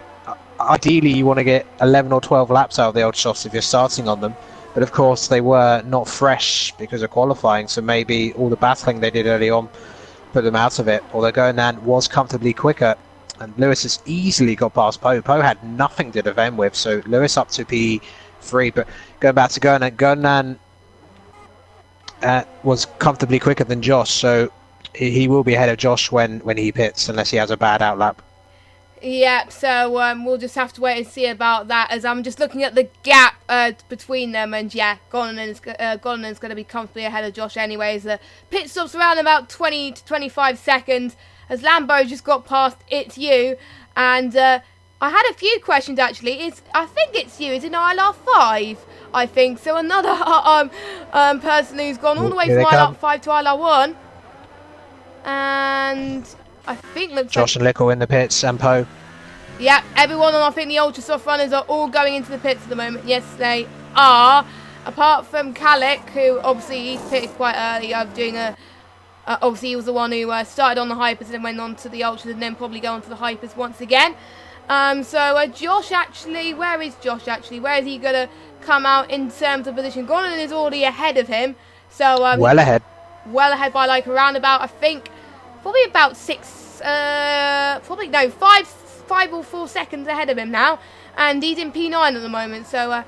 Speaker 2: Ideally, you want to get 11 or 12 laps out of the Ultra Softs if you're starting on them. But of course, they were not fresh because of qualifying, so maybe all the battling they did early on put them out of it. Although Gonan was comfortably quicker, and Lewis has easily got past Poe. Poe had nothing to defend with, so Lewis up to P3. But going back to Gonan was comfortably quicker than Josh, so he will be ahead of Josh when he pits, unless he has a bad outlap.
Speaker 1: Yeah, so we'll just have to wait and see about that, as I'm just looking at the gap between them, and yeah, Gonan's going to be comfortably ahead of Josh anyways. The pit stop's around about 20 to 25 seconds, as Lambo just got past It's You, and I had a few questions actually. I think It's You is in ILR5, I think, so another person who's gone all the way from ILR5 to ILR1, and I think looks
Speaker 2: Josh and Lickle in the pits, and Poe.
Speaker 1: Yeah, everyone on I think the Ultra Soft runners are all going into the pits at the moment. Yes, they are. Apart from Kalik, who obviously he's pitted quite early. Obviously he was the one who started on the hypers and then went on to the Ultras and then probably go on to the hypers once again. So Josh actually, where is Josh actually? Where is he going to come out in terms of position? Gonan is already ahead of him. So
Speaker 2: well ahead.
Speaker 1: Well ahead by like around about, I think, probably about 5 or 4 seconds ahead of him now, and he's in P9 at the moment, so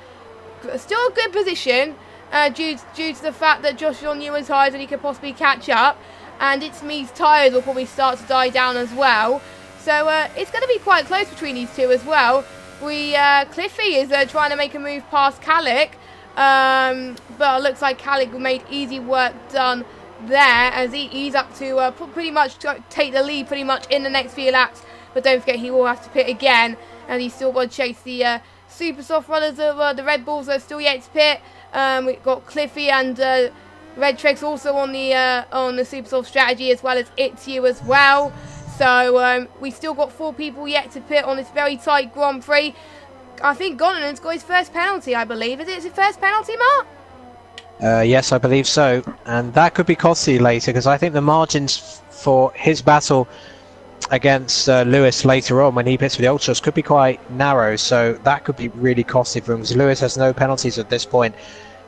Speaker 1: still a good position due to the fact that Josh is on newer tyres and he could possibly catch up, and It's Me's tyres will probably start to die down as well, so it's going to be quite close between these two as well. Cliffy is trying to make a move past Kalik, but it looks like Kalik made easy work done there, as he's up to pretty much take the lead pretty much in the next few laps, but don't forget he will have to pit again, and he's still got to chase the super soft runners of the Red Bulls that are still yet to pit. We've got Cliffy and Red Trex also on the super soft strategy, as well as It's You as well. So we still got 4 people yet to pit on this very tight Grand Prix. I think Gonan's got his first penalty, I believe. Is it his first penalty, Mark?
Speaker 2: Yes, I believe so, and that could be costly later, because I think the margins for his battle against Lewis later on when he pits for the Ultras could be quite narrow, so that could be really costly for him, because Lewis has no penalties at this point.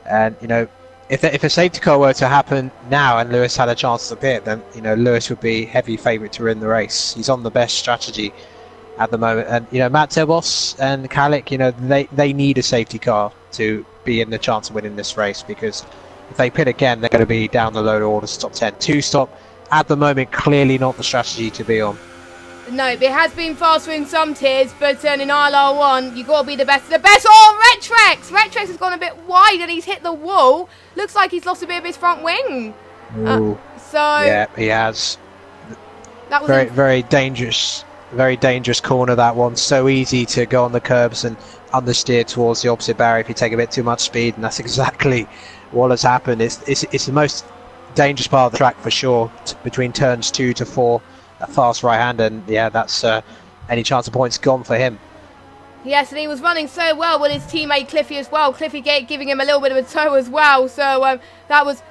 Speaker 2: And you know, if a safety car were to happen now and Lewis had a chance to pit, then you know Lewis would be heavy favourite to win the race. He's on the best strategy at the moment, and you know Matt Tebos and Kalik, you know they need a safety car to be in the chance of winning this race, because if they pit again they're going to be down the lower orders top 10. 2-stop at the moment, clearly not the strategy to be on.
Speaker 1: No, it has been faster in some tiers, but in ILR1 you got to be the best. Oh, Retrex has gone a bit wide and he's hit the wall. Looks like he's lost a bit of his front wing.
Speaker 2: So yeah, he has. That was very dangerous corner, that one. So easy to go on the curbs and understeer towards the opposite barrier if you take a bit too much speed, and that's exactly what has happened. It's the most dangerous part of the track for sure, between turns 2 to 4, that fast right hand, and yeah, that's any chance of points gone for him.
Speaker 1: Yes, and he was running so well with his teammate Cliffy as well. Cliffy giving him a little bit of a tow as well, so that was,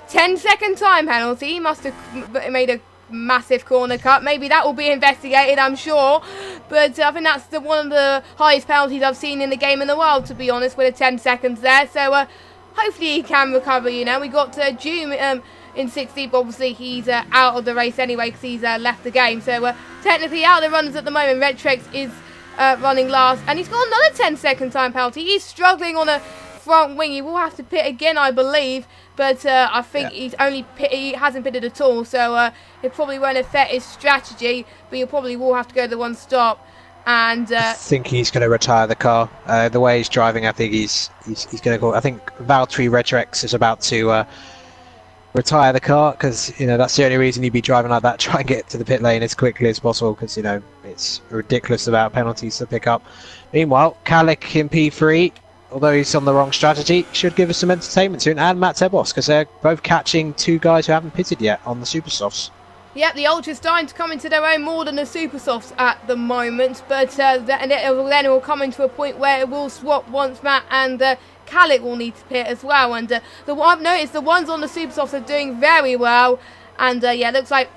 Speaker 1: 10-second time penalty. He must have made a massive corner cut. Maybe that will be investigated, I'm sure, but I think that's one of the highest penalties I've seen in the game in the world, to be honest, with 10 seconds there, so hopefully he can recover. You know, we got June in 60th, but obviously he's out of the race anyway because he's left the game, so technically out of the runners at the moment. Red Trex is running last, and he's got another 10-second time penalty. He's struggling on a front wing. He will have to pit again, I believe, but I think he hasn't pitted at all, so it probably won't affect his strategy, but he probably will have to go the one stop. And
Speaker 2: I think he's going to retire the car. The way he's driving, I think he's going to go. I think Valtteri Retrex is about to retire the car, because that's the only reason he'd be driving like that. Try and get to the pit lane as quickly as possible, because it's ridiculous about penalties to pick up. Meanwhile, Kalik in P3, although he's on the wrong strategy, should give us some entertainment soon, and Matt Tebos, because they're both catching two guys who haven't pitted yet on the Super Softs.
Speaker 1: Yep, the Ultra's starting to come into their own more than the Super Softs at the moment, but then it will come into a point where it will swap once Matt and Kalik will need to pit as well. And I've noticed the ones on the Super Softs are doing very well. And looks like,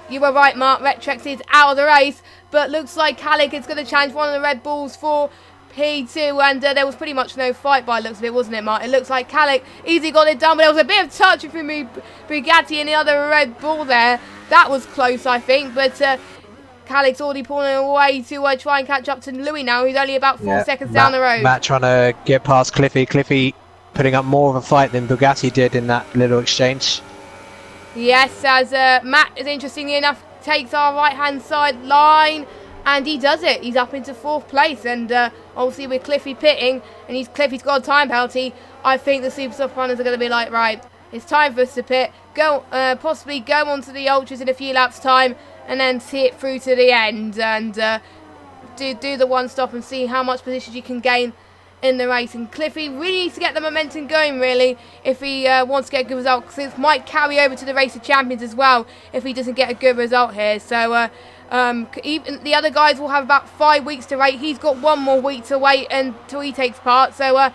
Speaker 1: you were right, Mark, Retrex is out of the race, but looks like Kalik is going to challenge one of the Red Bulls for P2, and there was pretty much no fight by the looks of it, wasn't it, Mark? It looks like Kalik easily got it done, but there was a bit of touch between Bugatti and the other Red Bull there. That was close, I think, but Kalik's already pulling away to try and catch up to Louis now, who's only about 4 seconds down the road.
Speaker 2: Matt trying to get past Cliffy. Cliffy putting up more of a fight than Bugatti did in that little exchange.
Speaker 1: Yes, as Matt, interestingly enough, takes our right-hand side line, and he does it. He's up into 4th place, and obviously with Cliffy pitting, and Cliffy's got a time penalty, I think the Super Soft runners are going to be like, right, it's time for us to pit, possibly go onto the Ultras in a few laps' time, and then see it through to the end, and do the one stop and see how much position you can gain in the race. And Cliffy really needs to get the momentum going, really, if he wants to get a good result, because it might carry over to the Race of Champions as well if he doesn't get a good result here. So even the other guys will have about 5 weeks to wait. He's got 1 more week to wait until he takes part, so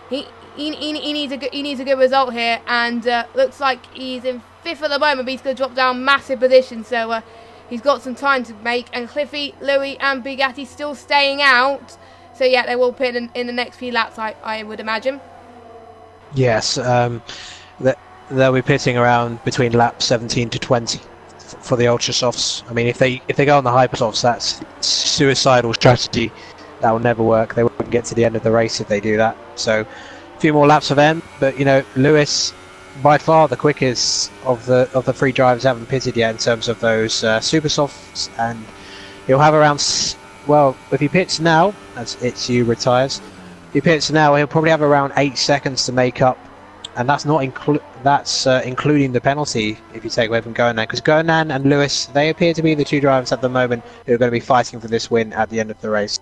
Speaker 1: he needs a good result here, and looks like he's in 5th at the moment, but he's going to drop down massive position, so he's got some time to make. And Cliffy, Louis and Bugatti still staying out, so yeah, they will pit in the next few laps, I would imagine. Yes,
Speaker 2: they'll be pitting around between laps 17 to 20 for the Ultra Softs. I mean, if they go on the Hyper Softs, that's suicidal strategy. That will never work. They won't get to the end of the race if they do that. So a few more laps for them, but Lewis, by far the quickest of the 3 drivers, haven't pitted yet in terms of those Super Softs, and he'll have around, well, if he pits now, as Itsu retires, if he pits now, he'll probably have around 8 seconds to make up, and that's not including the penalty if you take away from Gonan, because Gonan and Lewis, they appear to be the 2 drivers at the moment who are going to be fighting for this win at the end of the race.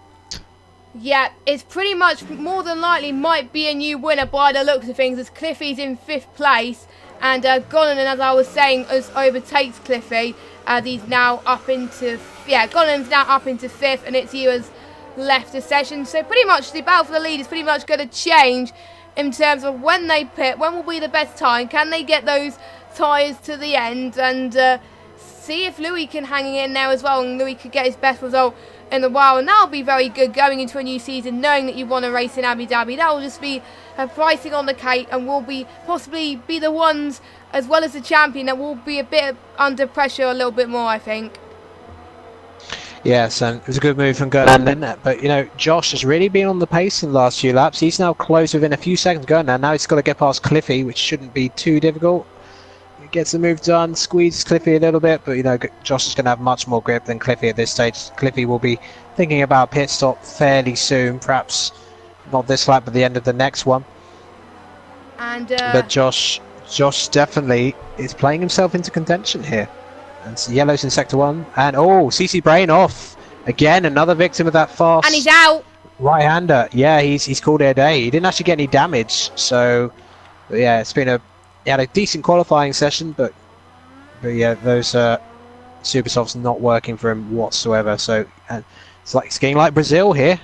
Speaker 1: Yeah, it's pretty much more than likely might be a new winner by the looks of things, as Cliffy's in 5th place, and Gonan, as I was saying, overtakes Cliffy, as he's now up into, Gonan's now up into 5th, and Itsu has left the session. So pretty much the battle for the lead is pretty much going to change in terms of when they pit, when will be the best time, can they get those tyres to the end, and see if Louis can hang in there as well, and Louis could get his best result in a while, and that'll be very good going into a new season, knowing that you want to race in Abu Dhabi. That will just be a pricing on the cake, and will be possibly be the ones, as well as the champion, that will be a bit under pressure a little bit more, I think.
Speaker 2: Yes, and it was a good move from Gonan, but Josh has really been on the pace in the last few laps. He's now close within a few seconds. Gonan, now he's got to get past Cliffy, which shouldn't be too difficult. Gets the move done, squeezes Cliffy a little bit, but Josh is going to have much more grip than Cliffy at this stage. Cliffy will be thinking about pit stop fairly soon, perhaps not this lap, but the end of the next one.
Speaker 1: And
Speaker 2: but Josh definitely is playing himself into contention here. And so yellow's in sector 1, and CC Brain off again, another victim of that fast.
Speaker 1: And he's out.
Speaker 2: Right-hander, yeah, he's called it a day. He didn't actually get any damage, so yeah, it's been he had a decent qualifying session, but yeah, those Super Softs not working for him whatsoever. So it's getting like Brazil here.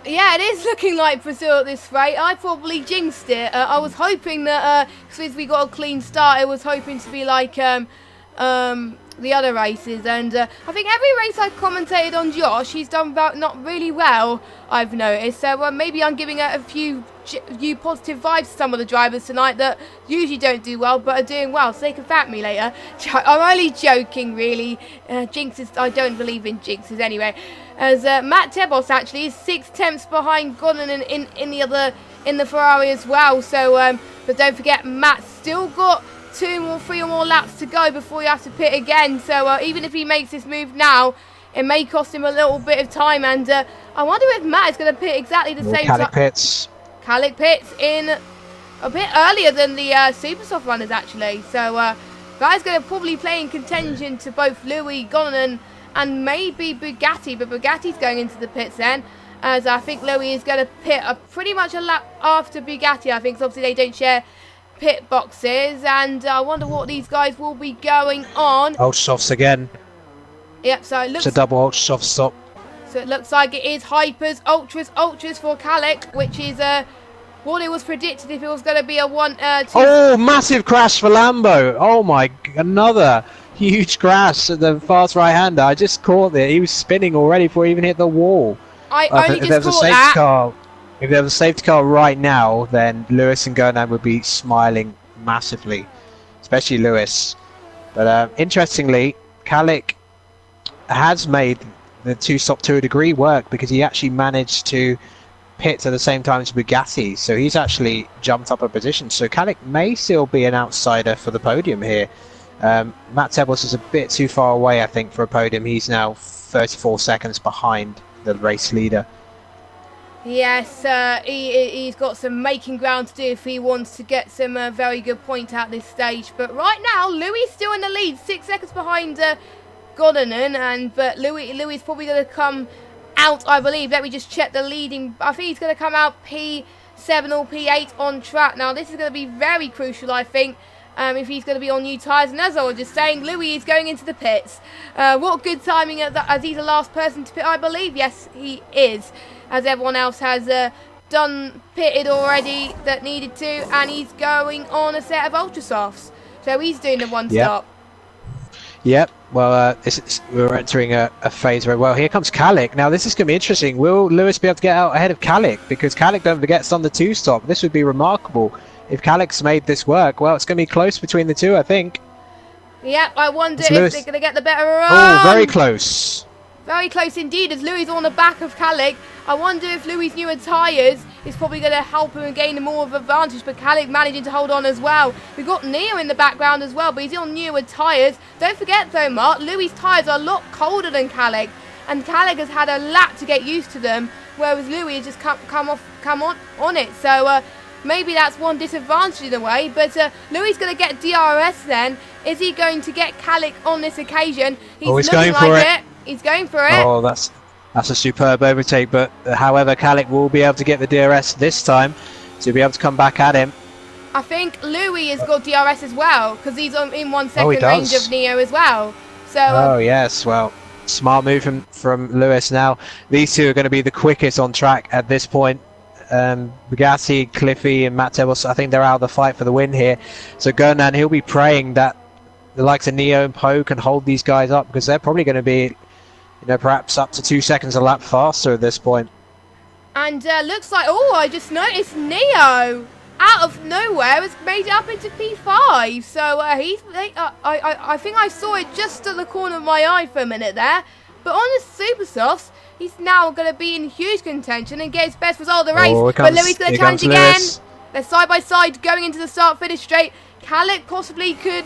Speaker 1: Yeah, it is looking like Brazil at this rate. I probably jinxed it. I was hoping that since we got a clean start, I was hoping to be like the other races, and I think every race I've commentated on Josh, he's done about not really well, I've noticed. So maybe I'm giving a few positive vibes to some of the drivers tonight that usually don't do well but are doing well, so they can thank me later. I'm only joking, really. Jinxes, I don't believe in jinxes anyway. As Matt Tebos actually is 6 tenths behind Gonan in the other in the Ferrari as well. So, but don't forget, Matt's still got 3 or more laps to go before he has to pit again. So even if he makes this move now, it may cost him a little bit of time. And I wonder if Matt is going to pit exactly the same time. Kalik pits in a bit earlier than the Supersoft runners, actually. So that is going to probably play in contention to both Louis, Gonanen, and maybe Bugatti. But Bugatti's going into the pits then, as I think Louis is going to pit pretty much a lap after Bugatti, I think. So obviously they don't share pit boxes, and I wonder what these guys will be going on.
Speaker 2: Ultrasofts again.
Speaker 1: Yep, so it looks...
Speaker 2: It's a double Ultrasoft stop.
Speaker 1: So it looks like it is Hypers, Ultras for Kalik, which is what it was predicted if it was going to be a 1-2.
Speaker 2: Oh, massive crash for Lambo. Oh my, another huge crash at the fast right-hander. I just caught it. He was spinning already before he even hit the wall.
Speaker 1: I only just caught that.
Speaker 2: If there was a safety car right now, then Lewis and Gonan would be smiling massively, especially Lewis. But interestingly, Kalik has made the 2-stop to a degree work, because he actually managed to pit at the same time as Bugatti, so he's actually jumped up a position. So Kalik may still be an outsider for the podium here. Matt Tebboss is a bit too far away, I think, for a podium. He's now 34 seconds behind the race leader.
Speaker 1: Yes, he's got some making ground to do if he wants to get some very good points at this stage. But right now, Louis still in the lead, 6 seconds behind Gonanen, but Louis is probably going to come out, I believe. Let me just check the leading. I think he's going to come out P7 or P8 on track. Now, this is going to be very crucial, I think, if he's going to be on new tyres. And as I was just saying, Louis is going into the pits. What good timing as he's the last person to pit, I believe. Yes, he is, as everyone else has pitted already that needed to, and he's going on a set of Ultrasofts. So he's doing the one stop.
Speaker 2: Yep, well, we're entering a phase where, well, here comes Kalik. Now, this is going to be interesting. Will Lewis be able to get out ahead of Kalik? Because Kalik, don't forget, is on the 2-stop. This would be remarkable if Kalik's made this work. Well, it's going to be close between the two, I think.
Speaker 1: Yep, I wonder if they're going to get the better run.
Speaker 2: Oh, very close.
Speaker 1: Very close indeed, as Louis on the back of Kalik. I wonder if Louis' newer tyres is probably going to help him and gain more of an advantage, but Kalik managing to hold on as well. We've got Neo in the background as well, but he's on newer tyres. Don't forget though, Mark, Louis' tyres are a lot colder than Kalik, and Kalik has had a lap to get used to them, whereas Louis has just come on it. So maybe that's one disadvantage in a way, but Louis is going to get DRS then. Is he going to get Kalik on this occasion?
Speaker 2: He's going for it.
Speaker 1: He's going for it.
Speaker 2: Oh, that's a superb overtake, but however, Kalik will be able to get the DRS this time to be able to come back at him.
Speaker 1: I think Louis has got DRS as well, because he's in 1 second range of Neo as well. So.
Speaker 2: Oh yes, well, smart move from Lewis. Now these two are going to be the quickest on track at this point. Bugatti, Cliffy, and Matt Tebboss, I think they're out of the fight for the win here. So Gonan, he'll be praying that the likes of Neo and Poe can hold these guys up, because they're probably going to be, perhaps up to 2 seconds a lap faster at this point.
Speaker 1: And looks like, I just noticed Neo out of nowhere has made it up into P5. So I think I saw it just at the corner of my eye for a minute there. But on the Supersofts, he's now going to be in huge contention and get his best result of the race. But Louis is going to challenge again. They're side by side going into the start-finish straight. Kalik possibly could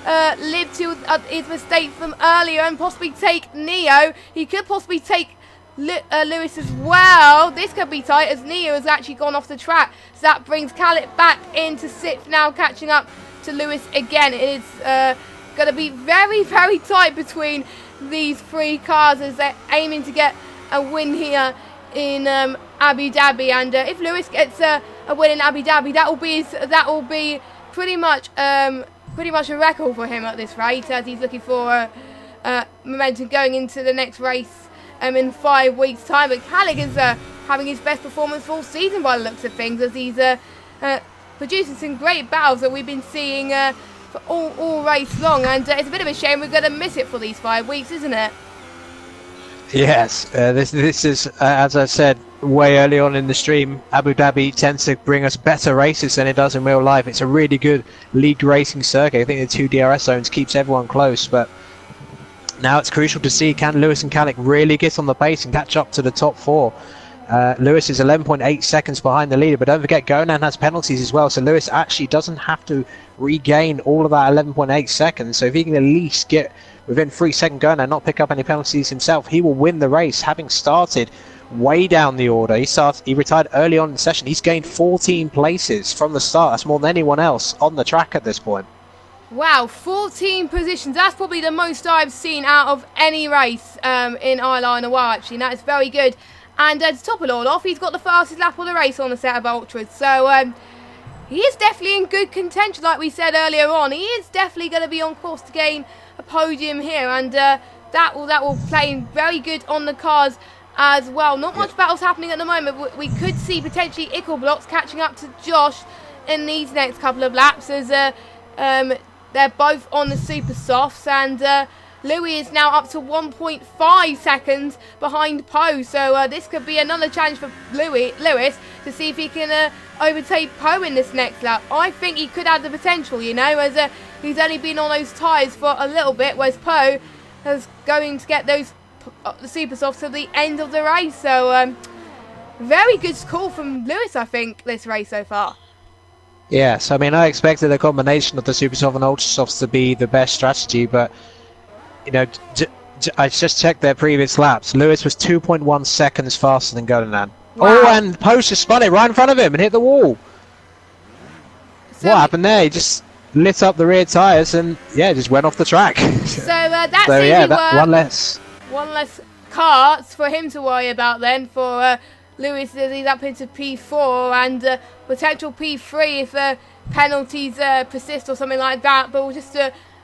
Speaker 1: live to his mistake from earlier and possibly take Neo. He could possibly take Lewis as well. This could be tight, as Neo has actually gone off the track. So that brings Kalik back into 6th now, catching up to Lewis again. It is going to be very, very tight between these 3 cars as they're aiming to get a win here in Abu Dhabi. And if Lewis gets a win in Abu Dhabi, that will be pretty much a record for him at this race, as he's looking for momentum going into the next race in 5 weeks' time. But Kalik is having his best performance all season by the looks of things, as he's producing some great battles that we've been seeing for all race long. And it's a bit of a shame we're going to miss it for these 5 weeks, isn't it?
Speaker 2: Yes, this is, as I said way early on in the stream, Abu Dhabi tends to bring us better races than it does in real life. It's a really good league racing circuit. I think the 2 DRS zones keeps everyone close, but now it's crucial to see, can Lewis and Kalik really get on the pace and catch up to the top 4? Lewis is 11.8 seconds behind the leader, but don't forget Gonan has penalties as well, so Lewis actually doesn't have to regain all of that 11.8 seconds. So if he can at least get within 3 seconds Gonan, not pick up any penalties himself, he will win the race, having started way down the order. He retired early on in the session. He's gained 14 places from the start. That's more than anyone else on the track at this point.
Speaker 1: Wow, 14 positions. That's probably the most I've seen out of any race in ILR in a while, actually. That is very good. And to top it all off, he's got the fastest lap of the race on the set of Ultras. So he is definitely in good contention, like we said earlier on. He is definitely going to be on course to gain a podium here. And that will play very good on the cars as well. Not much battles happening at the moment. We could see potentially ILR1 catching up to Josh in these next couple of laps as they're both on the super softs, and Louis is now up to 1.5 seconds behind Poe. So this could be another challenge for Lewis to see if he can overtake Poe in this next lap. I think he could have the potential, you know, as he's only been on those tyres for a little bit, whereas Poe is going to get those the super softs to the end of the race. So very good call from Lewis, I think, this race so far.
Speaker 2: Yes, I mean, I expected a combination of the Super Soft and Ultra Softs to be the best strategy, but, you know, I just checked their previous laps. Lewis was 2.1 seconds faster than Gonan. Wow. Oh, and Post just spun it right in front of him and hit the wall. So what happened there? He just lit up the rear tyres and, yeah, just went off the track.
Speaker 1: So that's
Speaker 2: so, yeah, one less
Speaker 1: carts for him to worry about then for Lewis. He's up into P4 and potential P3 if penalties persist or something like that, but we'll just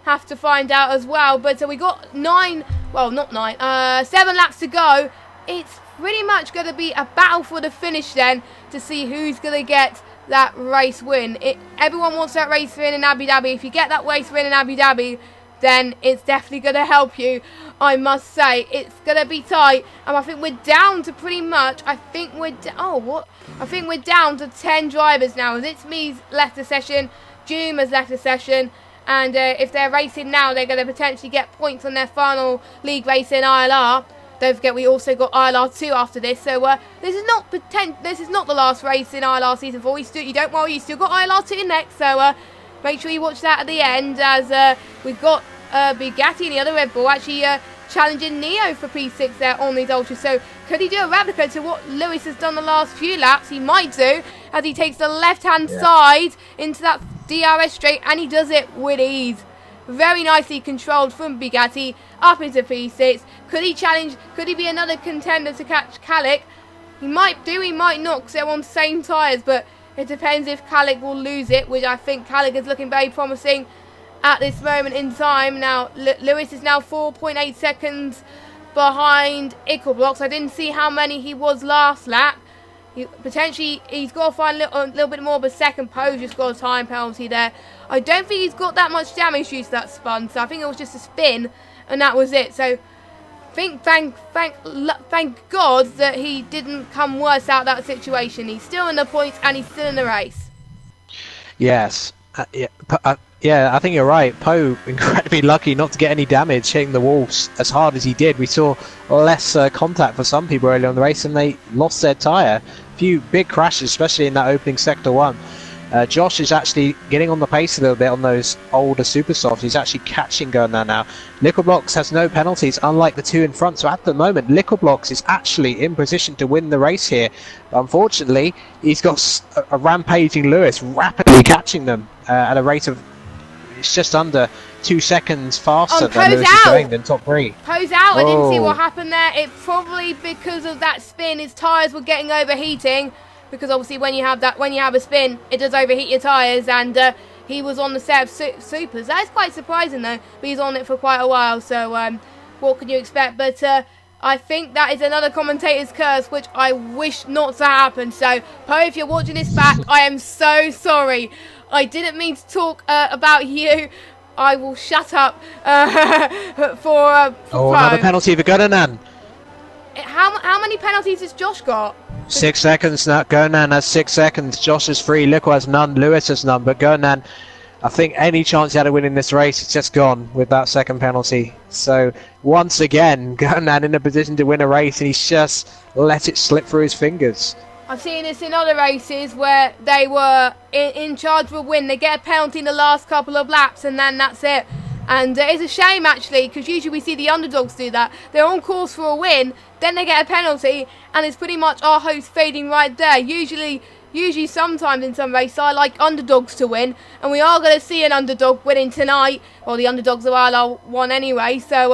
Speaker 1: have to find out as well. But we got 7 laps to go. It's pretty much going to be a battle for the finish then to see who's going to get that race win. Everyone wants that race win in Abu Dhabi. If you get that race win in Abu Dhabi, then it's definitely going to help you, I must say. It's going to be tight, and I think we're down to pretty much, I think we're down to 10 drivers now, as it's me's left the session, Doom has left the session, and if they're racing now, they're going to potentially get points on their final league race in ILR. Don't forget, we also got ILR2 after this, so this is not the last race in ILR Season 4. You don't worry, you still got ILR2 next, so make sure you watch that at the end, as we've got Bugatti and the other Red Bull actually challenging Neo for P6 there on these Ultras. So could he do a replica to what Lewis has done the last few laps? He might do, as he takes the left-hand side into that DRS straight, and he does it with ease. Very nicely controlled from Bugatti up into P6. Could he challenge? Could he be another contender to catch Kalik? He might do, he might not, because they're on the same tyres, but it depends if Kalik will lose it, which I think Kalik is looking very promising at this moment in time. Now, Lewis is now 4.8 seconds behind ILR1. I didn't see how many he was last lap. Potentially, he's got to find a little bit more of a second. Poe just got a time penalty there. I don't think he's got that much damage due to that spun, so I think it was just a spin, and that was it. So, thank God that he didn't come worse out of that situation. He's still in the points, and he's still in the race.
Speaker 2: Yes. Yeah, I think you're right. Poe, incredibly lucky not to get any damage hitting the walls as hard as he did. We saw less contact for some people early on in the race, and they lost their tyre. A few big crashes, especially in that opening Sector 1. Josh is actually getting on the pace a little bit on those older super softs. He's actually catching Gonan now. ILR1 has no penalties, unlike the two in front. So at the moment, ILR1 is actually in position to win the race here. But unfortunately, he's got a rampaging Lewis rapidly catching them at a rate of, it's just under 2 seconds faster than Lewis is going than top 3.
Speaker 1: Poe's out. I didn't see what happened there. It probably because of that spin, his tyres were getting overheating. Because obviously when you have a spin, it does overheat your tyres, and he was on the set of supers. That is quite surprising though, but he's on it for quite a while, so what can you expect? But I think that is another commentator's curse, which I wish not to happen. So Poe, if you're watching this back, I am so sorry. I didn't mean to talk about you. I will shut up for Poe.
Speaker 2: Another penalty for Gonan.
Speaker 1: How many penalties has Josh got?
Speaker 2: 6 seconds now. Gonan has 6 seconds. Josh has 3. Lico has none. Lewis has none. But Gonan I think any chance he had of winning this race is just gone with that second penalty. So once again, Gernand in a position to win a race, and he's just let it slip through his fingers.
Speaker 1: I've seen this in other races where they were in charge of a win. They get a penalty in the last couple of laps, and then that's it. And it's a shame, actually, because usually we see the underdogs do that. They're on course for a win, then they get a penalty, and it's pretty much our hopes fading right there. Usually sometimes in some races I like underdogs to win, and we are going to see an underdog winning tonight. Well, the underdogs of ILR1 anyway, so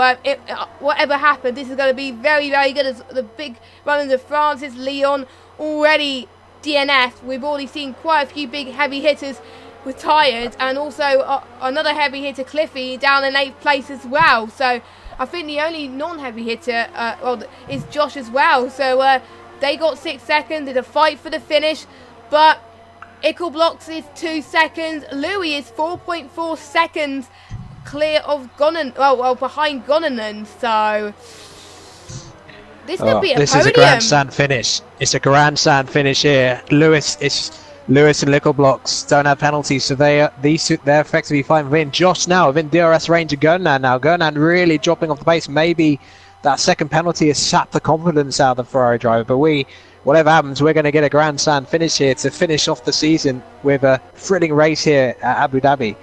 Speaker 1: whatever happens, this is going to be very, very good. As the big runners of Francis, Leon, already DNF. We've already seen quite a few big heavy hitters retired, and also another heavy hitter, Cliffy, down in 8th place as well. So I think the only non-heavy hitter is Josh as well. So they got 6 seconds. Did a fight for the finish, but Ickelblocks is 2 seconds. Louis is 4.4 seconds clear of behind Gonanen. So this could be a podium.
Speaker 2: This is a grandstand finish. It's a grandstand finish here. Lewis and Ickelblocks don't have penalties, so they're effectively fine for win. Josh now within DRS range of Gernand now. Gernand really dropping off the pace. Maybe that second penalty has sapped the confidence out of the Ferrari driver, but whatever happens, we're going to get a grandstand finish here to finish off the season with a thrilling race here at Abu Dhabi.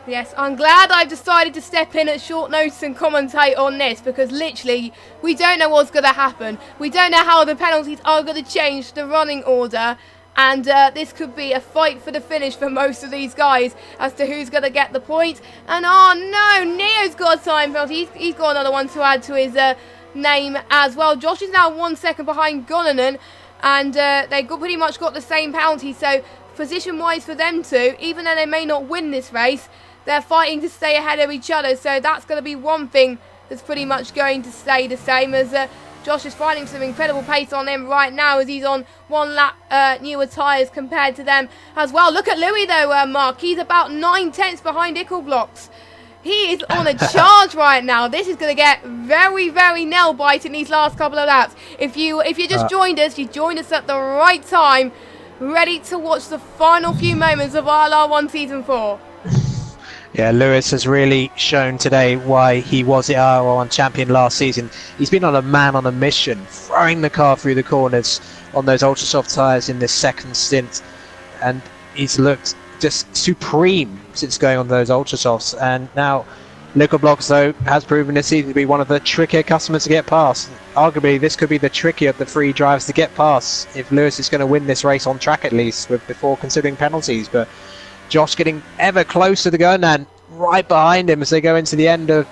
Speaker 1: Yes, I'm glad I've decided to step in at short notice and commentate on this, because literally we don't know what's going to happen. We don't know how the penalties are going to change the running order, and this could be a fight for the finish for most of these guys as to who's going to get the point. And oh no, Neo's got a time penalty. He's got another one to add to his name as well. Josh is now 1 second behind Gonanen, and they pretty much got the same penalty. So position wise for them two, even though they may not win this race, they're fighting to stay ahead of each other. So that's going to be one thing that's pretty much going to stay the same, as Josh is finding some incredible pace on him right now, as he's on 1 lap newer tyres compared to them as well. Look at Louis though, Mark. He's about 9 tenths behind Ickelblocks. He is on a charge right now. This is going to get very, very nail-biting these last couple of laps. If you just joined us, you joined us at the right time, ready to watch the final few moments of ILR1 Season 4.
Speaker 2: Yeah, Lewis has really shown today why he was the ILR1 champion last season. He's been on a mission, throwing the car through the corners on those ultra soft tyres in this second stint, and he's looked just supreme since going on those ultra softs. And now Ickelblocks though has proven this season to be one of the trickier customers to get past. Arguably this could be the trickier of the 3 drivers to get past if Lewis is going to win this race on track, at least before considering penalties. But Josh getting ever closer to Gernand, right behind him as they go into the end of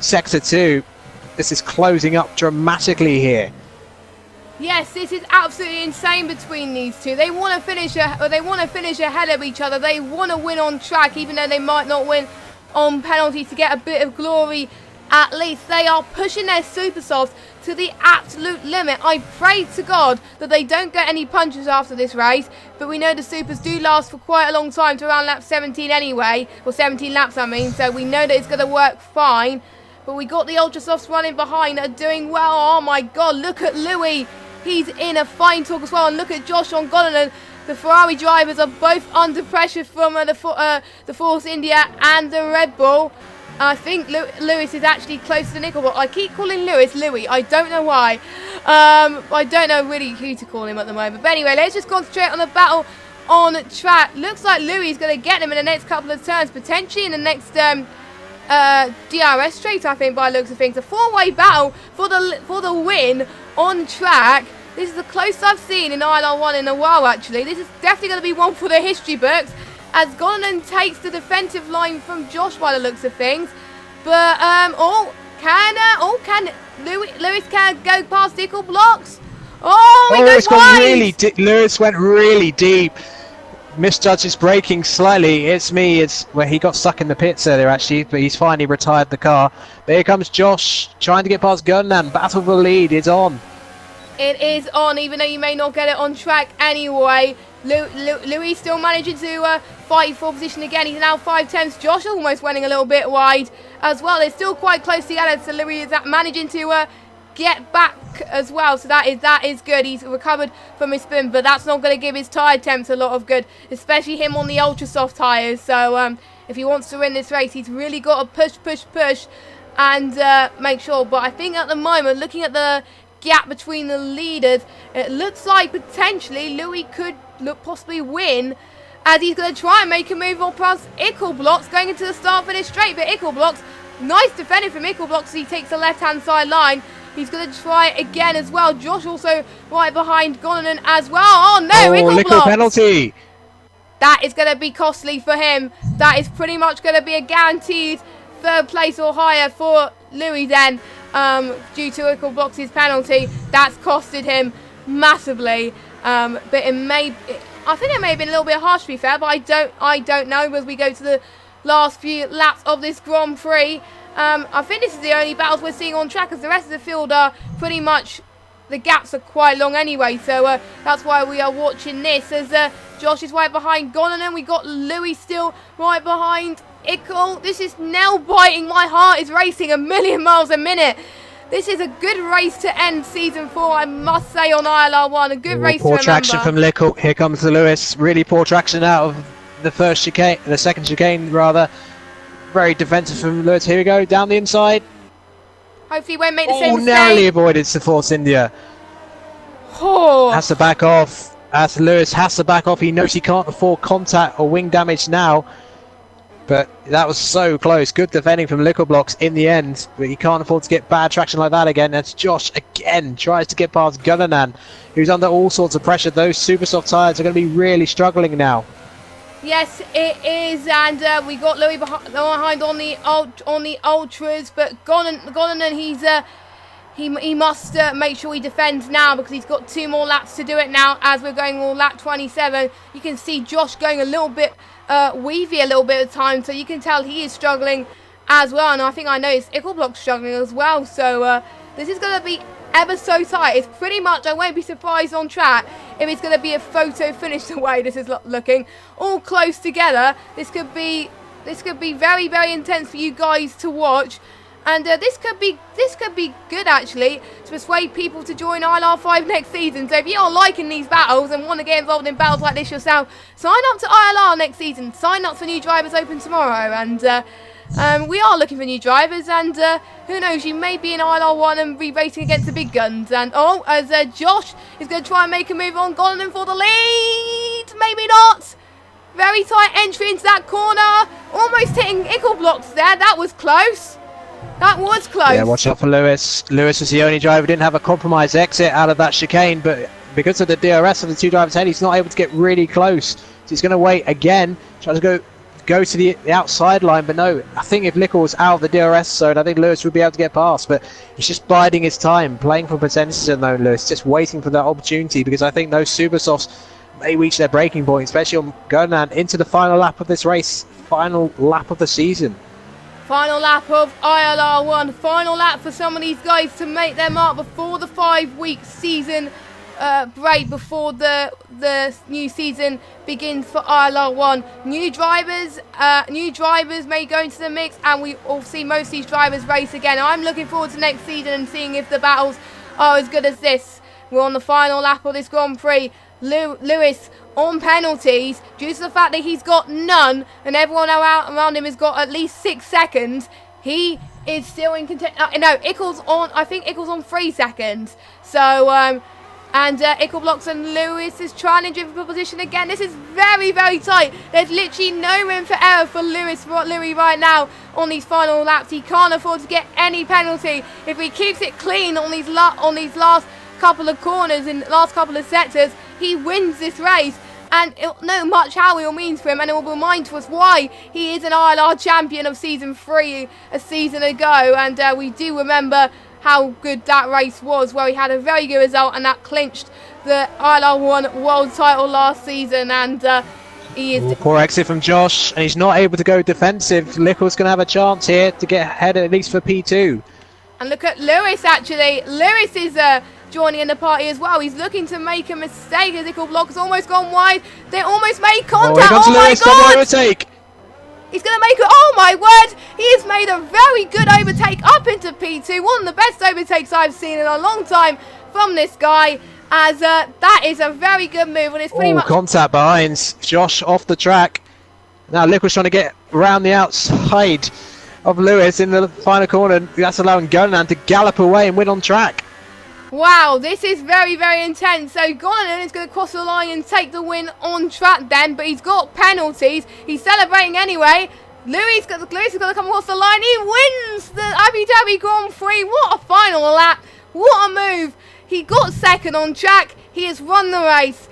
Speaker 2: Sector 2. This is closing up dramatically here.
Speaker 1: Yes, this is absolutely insane between these two. They want to finish ahead of each other. They want to win on track, even though they might not win on penalty, to get a bit of glory at least. They are pushing their super softs to the absolute limit. I pray to God that they don't get any punches after this race, but we know the supers do last for quite a long time, to around lap 17 anyway, or 17 laps I mean, so we know that it's going to work fine. But we got the ultra softs running behind that are doing well. Oh my God, look at Louis. He's in a fine talk as well, and look at Josh on Gonanen. The Ferrari drivers are both under pressure from the Force India and the Red Bull. I think Lewis is actually closer to Nickelbot. I keep calling Lewis Louis. I don't know why. I don't know really who to call him at the moment. But anyway, let's just concentrate on the battle on track. Looks like Louis is going to get him in the next couple of turns, potentially in the next DRS straight, I think, by the looks of things. A 4-way battle for the win on track. This is the closest I've seen in ILR1 in a while, actually. This is definitely going to be one for the history books, as Gonanen takes the defensive line from Josh by the looks of things. But can Lewis can go past Ickelblocks?
Speaker 2: Lewis went really deep. Misjudges braking slightly. It's where he got stuck in the pits earlier actually, but he's finally retired the car. But here comes Josh trying to get past Gernand. Battle for the lead is on.
Speaker 1: It is on, even though you may not get it on track anyway. Louis still managing to fight for position again. He's now 5 tenths. Josh almost winning a little bit wide as well. They're still quite close together, so Louis is managing to get back as well. So that is good. He's recovered from his spin, but that's not going to give his tyre temps a lot of good, especially him on the ultra soft tyres. So If he wants to win this race, he's really got to push and make sure. But I think at the moment, looking at the gap between the leaders, it looks like potentially Louis could possibly win, as he's going to try and make a move on past ILR1 going into the start-finish straight. But ILR1, nice defending from ILR1 as he takes the left-hand side line. He's going to try it again as well. Josh also right behind Gonanen as well. Oh no, ILR1!
Speaker 2: Penalty!
Speaker 1: That is going to be costly for him. That is pretty much going to be a guaranteed third place or higher for Louis then, due to ILR1's penalty. That's costed him massively. But I think it may have been a little bit harsh, to be fair, but I don't know as we go to the last few laps of this Grand Prix. I think this is the only battles we're seeing on track, as the rest of the field are pretty much, the gaps are quite long anyway, so that's why we are watching this, as Josh is right behind Gonanen. We got Louis still right behind ILR. This is nail biting. My heart is racing a million miles a minute. This is a good race to end season 4, I must say, on ILR1. A good race to remember.
Speaker 2: Poor traction from Lickle. Here comes the Lewis. Really poor traction out of the first chicane, the second chicane rather. Very defensive from Lewis. Here we go, down the inside.
Speaker 1: Hopefully he won't make the same mistake.
Speaker 2: Narrowly avoided to Force India. Has to back off. As Lewis has to back off. He knows he can't afford contact or wing damage now. But that was so close. Good defending from ILR1 in the end. But he can't afford to get bad traction like that again. As Josh again tries to get past Gonanen, who's under all sorts of pressure. Those super soft tyres are going to be really struggling now.
Speaker 1: Yes, it is, and we got Louis behind on the ultras, but Gonanen, he must make sure he defends now, because he's got 2 more laps to do it now. As we're going on lap 27, you can see Josh going a little bit weavy a little bit of time, so you can tell he is struggling as well. And I think I noticed ILR1 struggling as well. So this is going to be ever so tight. It's pretty much, I won't be surprised on track if it's going to be a photo finish the way this is looking, all close together. This could be very, very intense for you guys to watch, and this could be good actually to persuade people to join ILR5 next season. So if you are liking these battles and want to get involved in battles like this yourself, sign up to ILR next season. Sign up for new drivers open tomorrow, and we are looking for new drivers, and who knows, you may be in ILR1 and be racing against the big guns. And as Josh is going to try and make a move on Gonanen for the lead, maybe not. Very tight entry into that corner, almost hitting ILR1 there. That was close. That was close.
Speaker 2: Yeah, watch out for Lewis. Lewis was the only driver who didn't have a compromised exit out of that chicane, but because of the DRS of the 2 drivers ahead, he's not able to get really close. So he's going to wait again, try to go to the outside line, but no, I think if Lickle was out of the DRS zone, I think Lewis would be able to get past, but he's just biding his time, playing for percentages though, Lewis, just waiting for that opportunity, because I think those super softs may reach their breaking point, especially on Gonanen, into the final lap of this race, final lap of the season.
Speaker 1: Final lap of ILR1, final lap for some of these guys to make their mark before the 5-week season break, before the new season begins for ILR1. New drivers may go into the mix, and we will see most of these drivers race again. I'm looking forward to next season and seeing if the battles are as good as this. We're on the final lap of this Grand Prix. Lewis on penalties, due to the fact that he's got none and everyone around him has got at least 6 seconds. He is still in contention. No, I think ILR's on 3 seconds. So, and ILR1 and Lewis is trying to drive for position again. This is very, very tight. There's literally no room for error for Louis right now on these final laps. He can't afford to get any penalty. If he keeps it clean on these last couple of corners and last couple of sectors, he wins this race. And it'll know much how it will mean for him, and it will remind us why he is an ILR champion of season 3 a season ago. And we do remember how good that race was, where he had a very good result, and that clinched the ILR1 world title last season. And he is...
Speaker 2: Poor exit from Josh, and he's not able to go defensive. Lickle's going to have a chance here to get ahead at least for P2.
Speaker 1: And look at Lewis, actually. Lewis is joining in the party as well. He's looking to make a mistake as ILR1 has almost gone wide. They almost made contact. Oh my God!
Speaker 2: Overtake.
Speaker 1: He's going to make it. Oh my word! He has made a very good overtake up into P2. One of the best overtakes I've seen in a long time from this guy. As that is a very good move, and it's pretty much
Speaker 2: contact behind Josh off the track. Now Lickle's trying to get around the outside of Lewis in the final corner. That's allowing Golan to gallop away and win on track.
Speaker 1: Wow, this is very, very intense. So Golan is going to cross the line and take the win on track then, but he's got penalties. He's celebrating anyway. Lewis is going to come across the line. He wins the Abu Dhabi Grand Prix. What a final lap. What a move. He got second on track. He has won the race.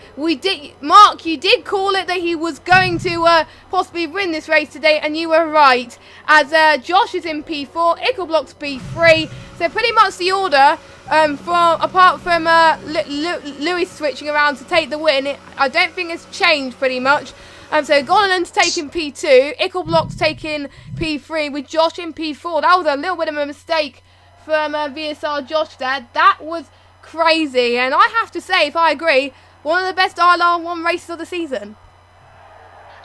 Speaker 1: Mark, you did call it that he was going to possibly win this race today, and you were right. As Josh is in P4, Ickleblock's P3. So pretty much the order, apart from Lewis switching around to take the win, I don't think it's changed pretty much. So Golan's taking P2, Ickleblock's taking P3 with Josh in P4. That was a little bit of a mistake from VSR Josh there. That was crazy, and I have to say, if I agree, one of the best ILR1 races of the season.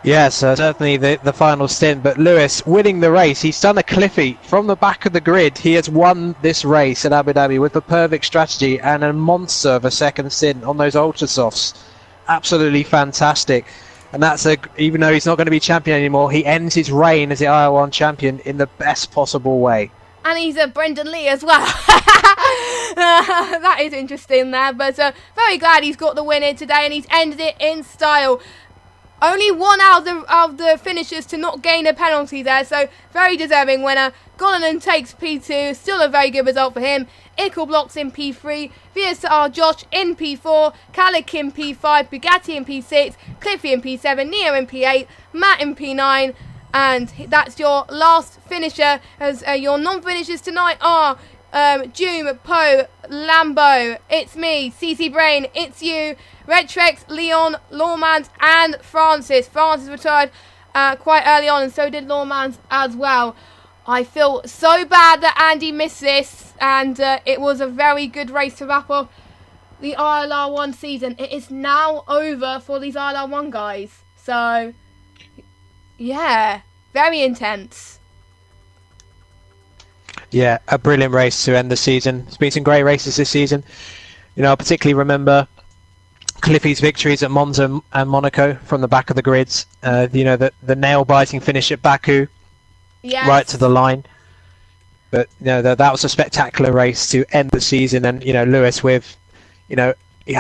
Speaker 2: Yes, certainly the final stint, but Lewis winning the race. He's done a Cliffy from the back of the grid. He has won this race at Abu Dhabi with the perfect strategy and a monster of a second stint on those ultra softs. Absolutely fantastic. And that's even though he's not going to be champion anymore, he ends his reign as the IL1 champion in the best possible way.
Speaker 1: And he's a Brendan Lee as well. That is interesting there. But very glad he's got the win here today, and he's ended it in style. Only one out of the finishers to not gain a penalty there, so very deserving winner. Golan takes P2, still a very good result for him. Ickleblock's in P3, VSR Josh in P4, Kalik in P5, Bugatti in P6, Cliffy in P7, Neo in P8, Matt in P9, and that's your last finisher. As your non-finishers tonight are Doom, Poe, Lambo, it's me, CC Brain, it's you, Redtrex, Leon, Lawmans, and Francis. Francis retired quite early on, and so did Lawmans as well. I feel so bad that Andy missed this, and it was a very good race to wrap up the ILR1 season. It is now over for these ILR1 guys. So, yeah, very intense.
Speaker 2: Yeah, a brilliant race to end the season. There's been some great races this season. You know, I particularly remember Cliffy's victories at Monza and Monaco from the back of the grids. You know, the nail-biting finish at Baku. Yes. Right to the line. But you know that was a spectacular race to end the season, and you know Lewis with, you know,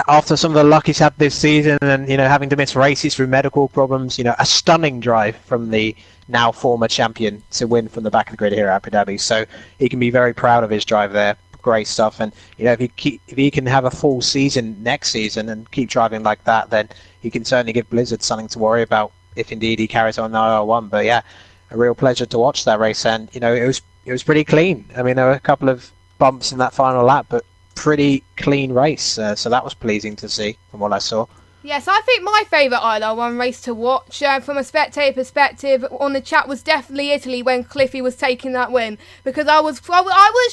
Speaker 2: after some of the luck he's had this season, and you know having to miss races through medical problems, you know, a stunning drive from the now former champion to win from the back of the grid here at Abu Dhabi. So he can be very proud of his drive there. Great stuff, and you know if he can have a full season next season and keep driving like that, then he can certainly give Blizzard something to worry about if indeed he carries on the IR1. But yeah, a real pleasure to watch that race, and you know it was pretty clean. I mean, there were a couple of bumps in that final lap, but pretty clean race. So that was pleasing to see from what I saw.
Speaker 1: Yes, I think my favourite ILR1 race to watch from a spectator perspective on the chat was definitely Italy when Cliffy was taking that win, because I was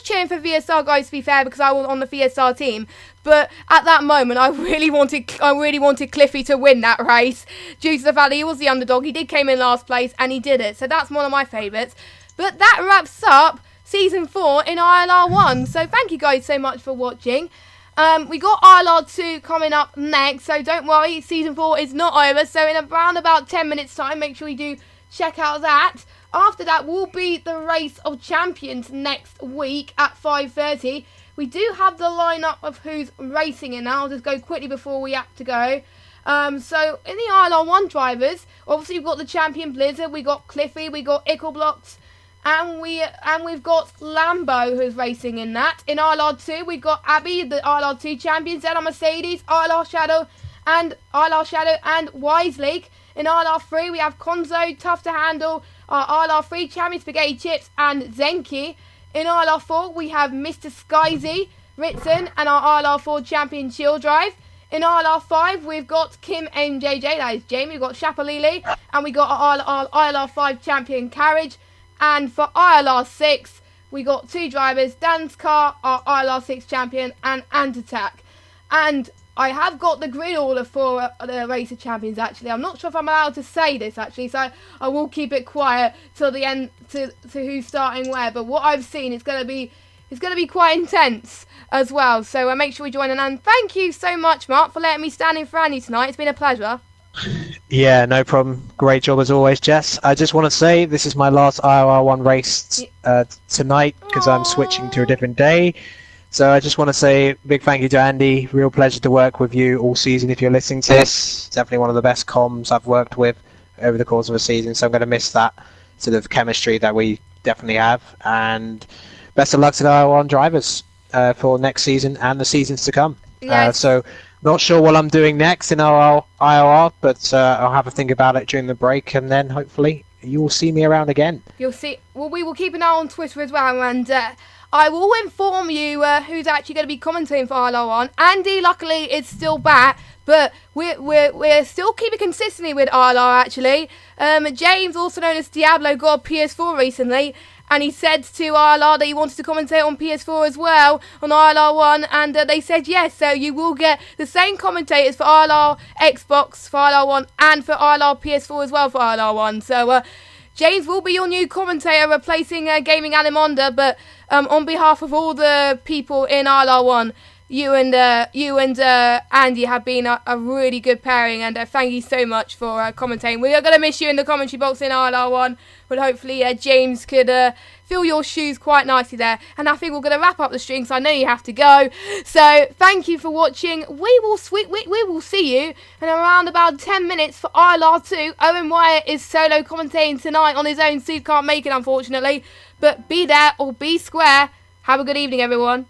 Speaker 1: cheering for VSR guys, to be fair, because I was on the VSR team. But at that moment, I really wanted Cliffy to win that race due to the fact that he was the underdog. He came in last place and he did it. So that's one of my favourites. But that wraps up Season 4 in ILR1. So thank you guys so much for watching. We got ILR2 coming up next, so don't worry, Season 4 is not over. So in around about 10 minutes time, make sure you do check out that. After that will be the Race of Champions next week at 5:30. We do have the lineup of who's racing in now. I'll just go quickly before we have to go. So in the ILR1 drivers, obviously we've got the champion Blizzard, we got Cliffy, we got Ickleblock's, and we've got Lambo who's racing in that. In ILR2 we've got Abby, the ILR2 champion, Zella Mercedes, ILR Shadow and Wiselake. In ILR3 we have Konzo, Tough to Handle, our ILR3 champion Spaghetti Chips and Zenki. In ILR4 we have Mr. Skyzy, Ritson and our ILR4 champion Chill Drive. In ILR5 we've got Kim MJJ, that is Jamie, we've got Shapalili, and we got our ILR5 champion Carriage. And for ILR6 we got two drivers, Dan's Car, our ILR6 champion, and Antattack. And I have got the grid order for the Race of Champions actually. I'm not sure if I'm allowed to say this actually, so I will keep it quiet till the end to who's starting where. But what I've seen is going to be quite intense as well. So make sure we join in. And thank you so much, Mark, for letting me stand in for Andy tonight. It's been a pleasure.
Speaker 2: Yeah, no problem. Great job as always, Jess. I just want to say this is my last ILR1 race tonight because I'm switching to a different day. So I just want to say a big thank you to Andy. Real pleasure to work with you all season if you're listening to this. Definitely one of the best comms I've worked with over the course of a season. So I'm going to miss that sort of chemistry that we definitely have. And best of luck to the ILR1 drivers for next season and the seasons to come.
Speaker 1: Yes.
Speaker 2: So not sure what I'm doing next in our ILR, but I'll have a think about it during the break, and then hopefully you will see me around again.
Speaker 1: You'll see. Well, we will keep an eye on Twitter as well, and I will inform you who's actually going to be commentating for ILR1. Andy, luckily, is still back, but we're still keeping consistency with ILR, actually. James, also known as Diablo, got a PS4 recently, and he said to ILR that he wanted to commentate on PS4 as well, on ILR1, and they said yes, so you will get the same commentators for ILR Xbox, for ILR1, and for ILR PS4 as well for ILR1. So James will be your new commentator, replacing Gaming Animonda, but on behalf of all the people in ILR1, you and Andy have been a really good pairing, and thank you so much for commentating. We are going to miss you in the commentary box in ILR1, but hopefully James could fill your shoes quite nicely there. And I think we're going to wrap up the stream, so I know you have to go. So thank you for watching. We will see you in around about 10 minutes for ILR2. Owen Wyatt is solo commentating tonight on his own, so he can't make it, unfortunately. But be there or be square. Have a good evening, everyone.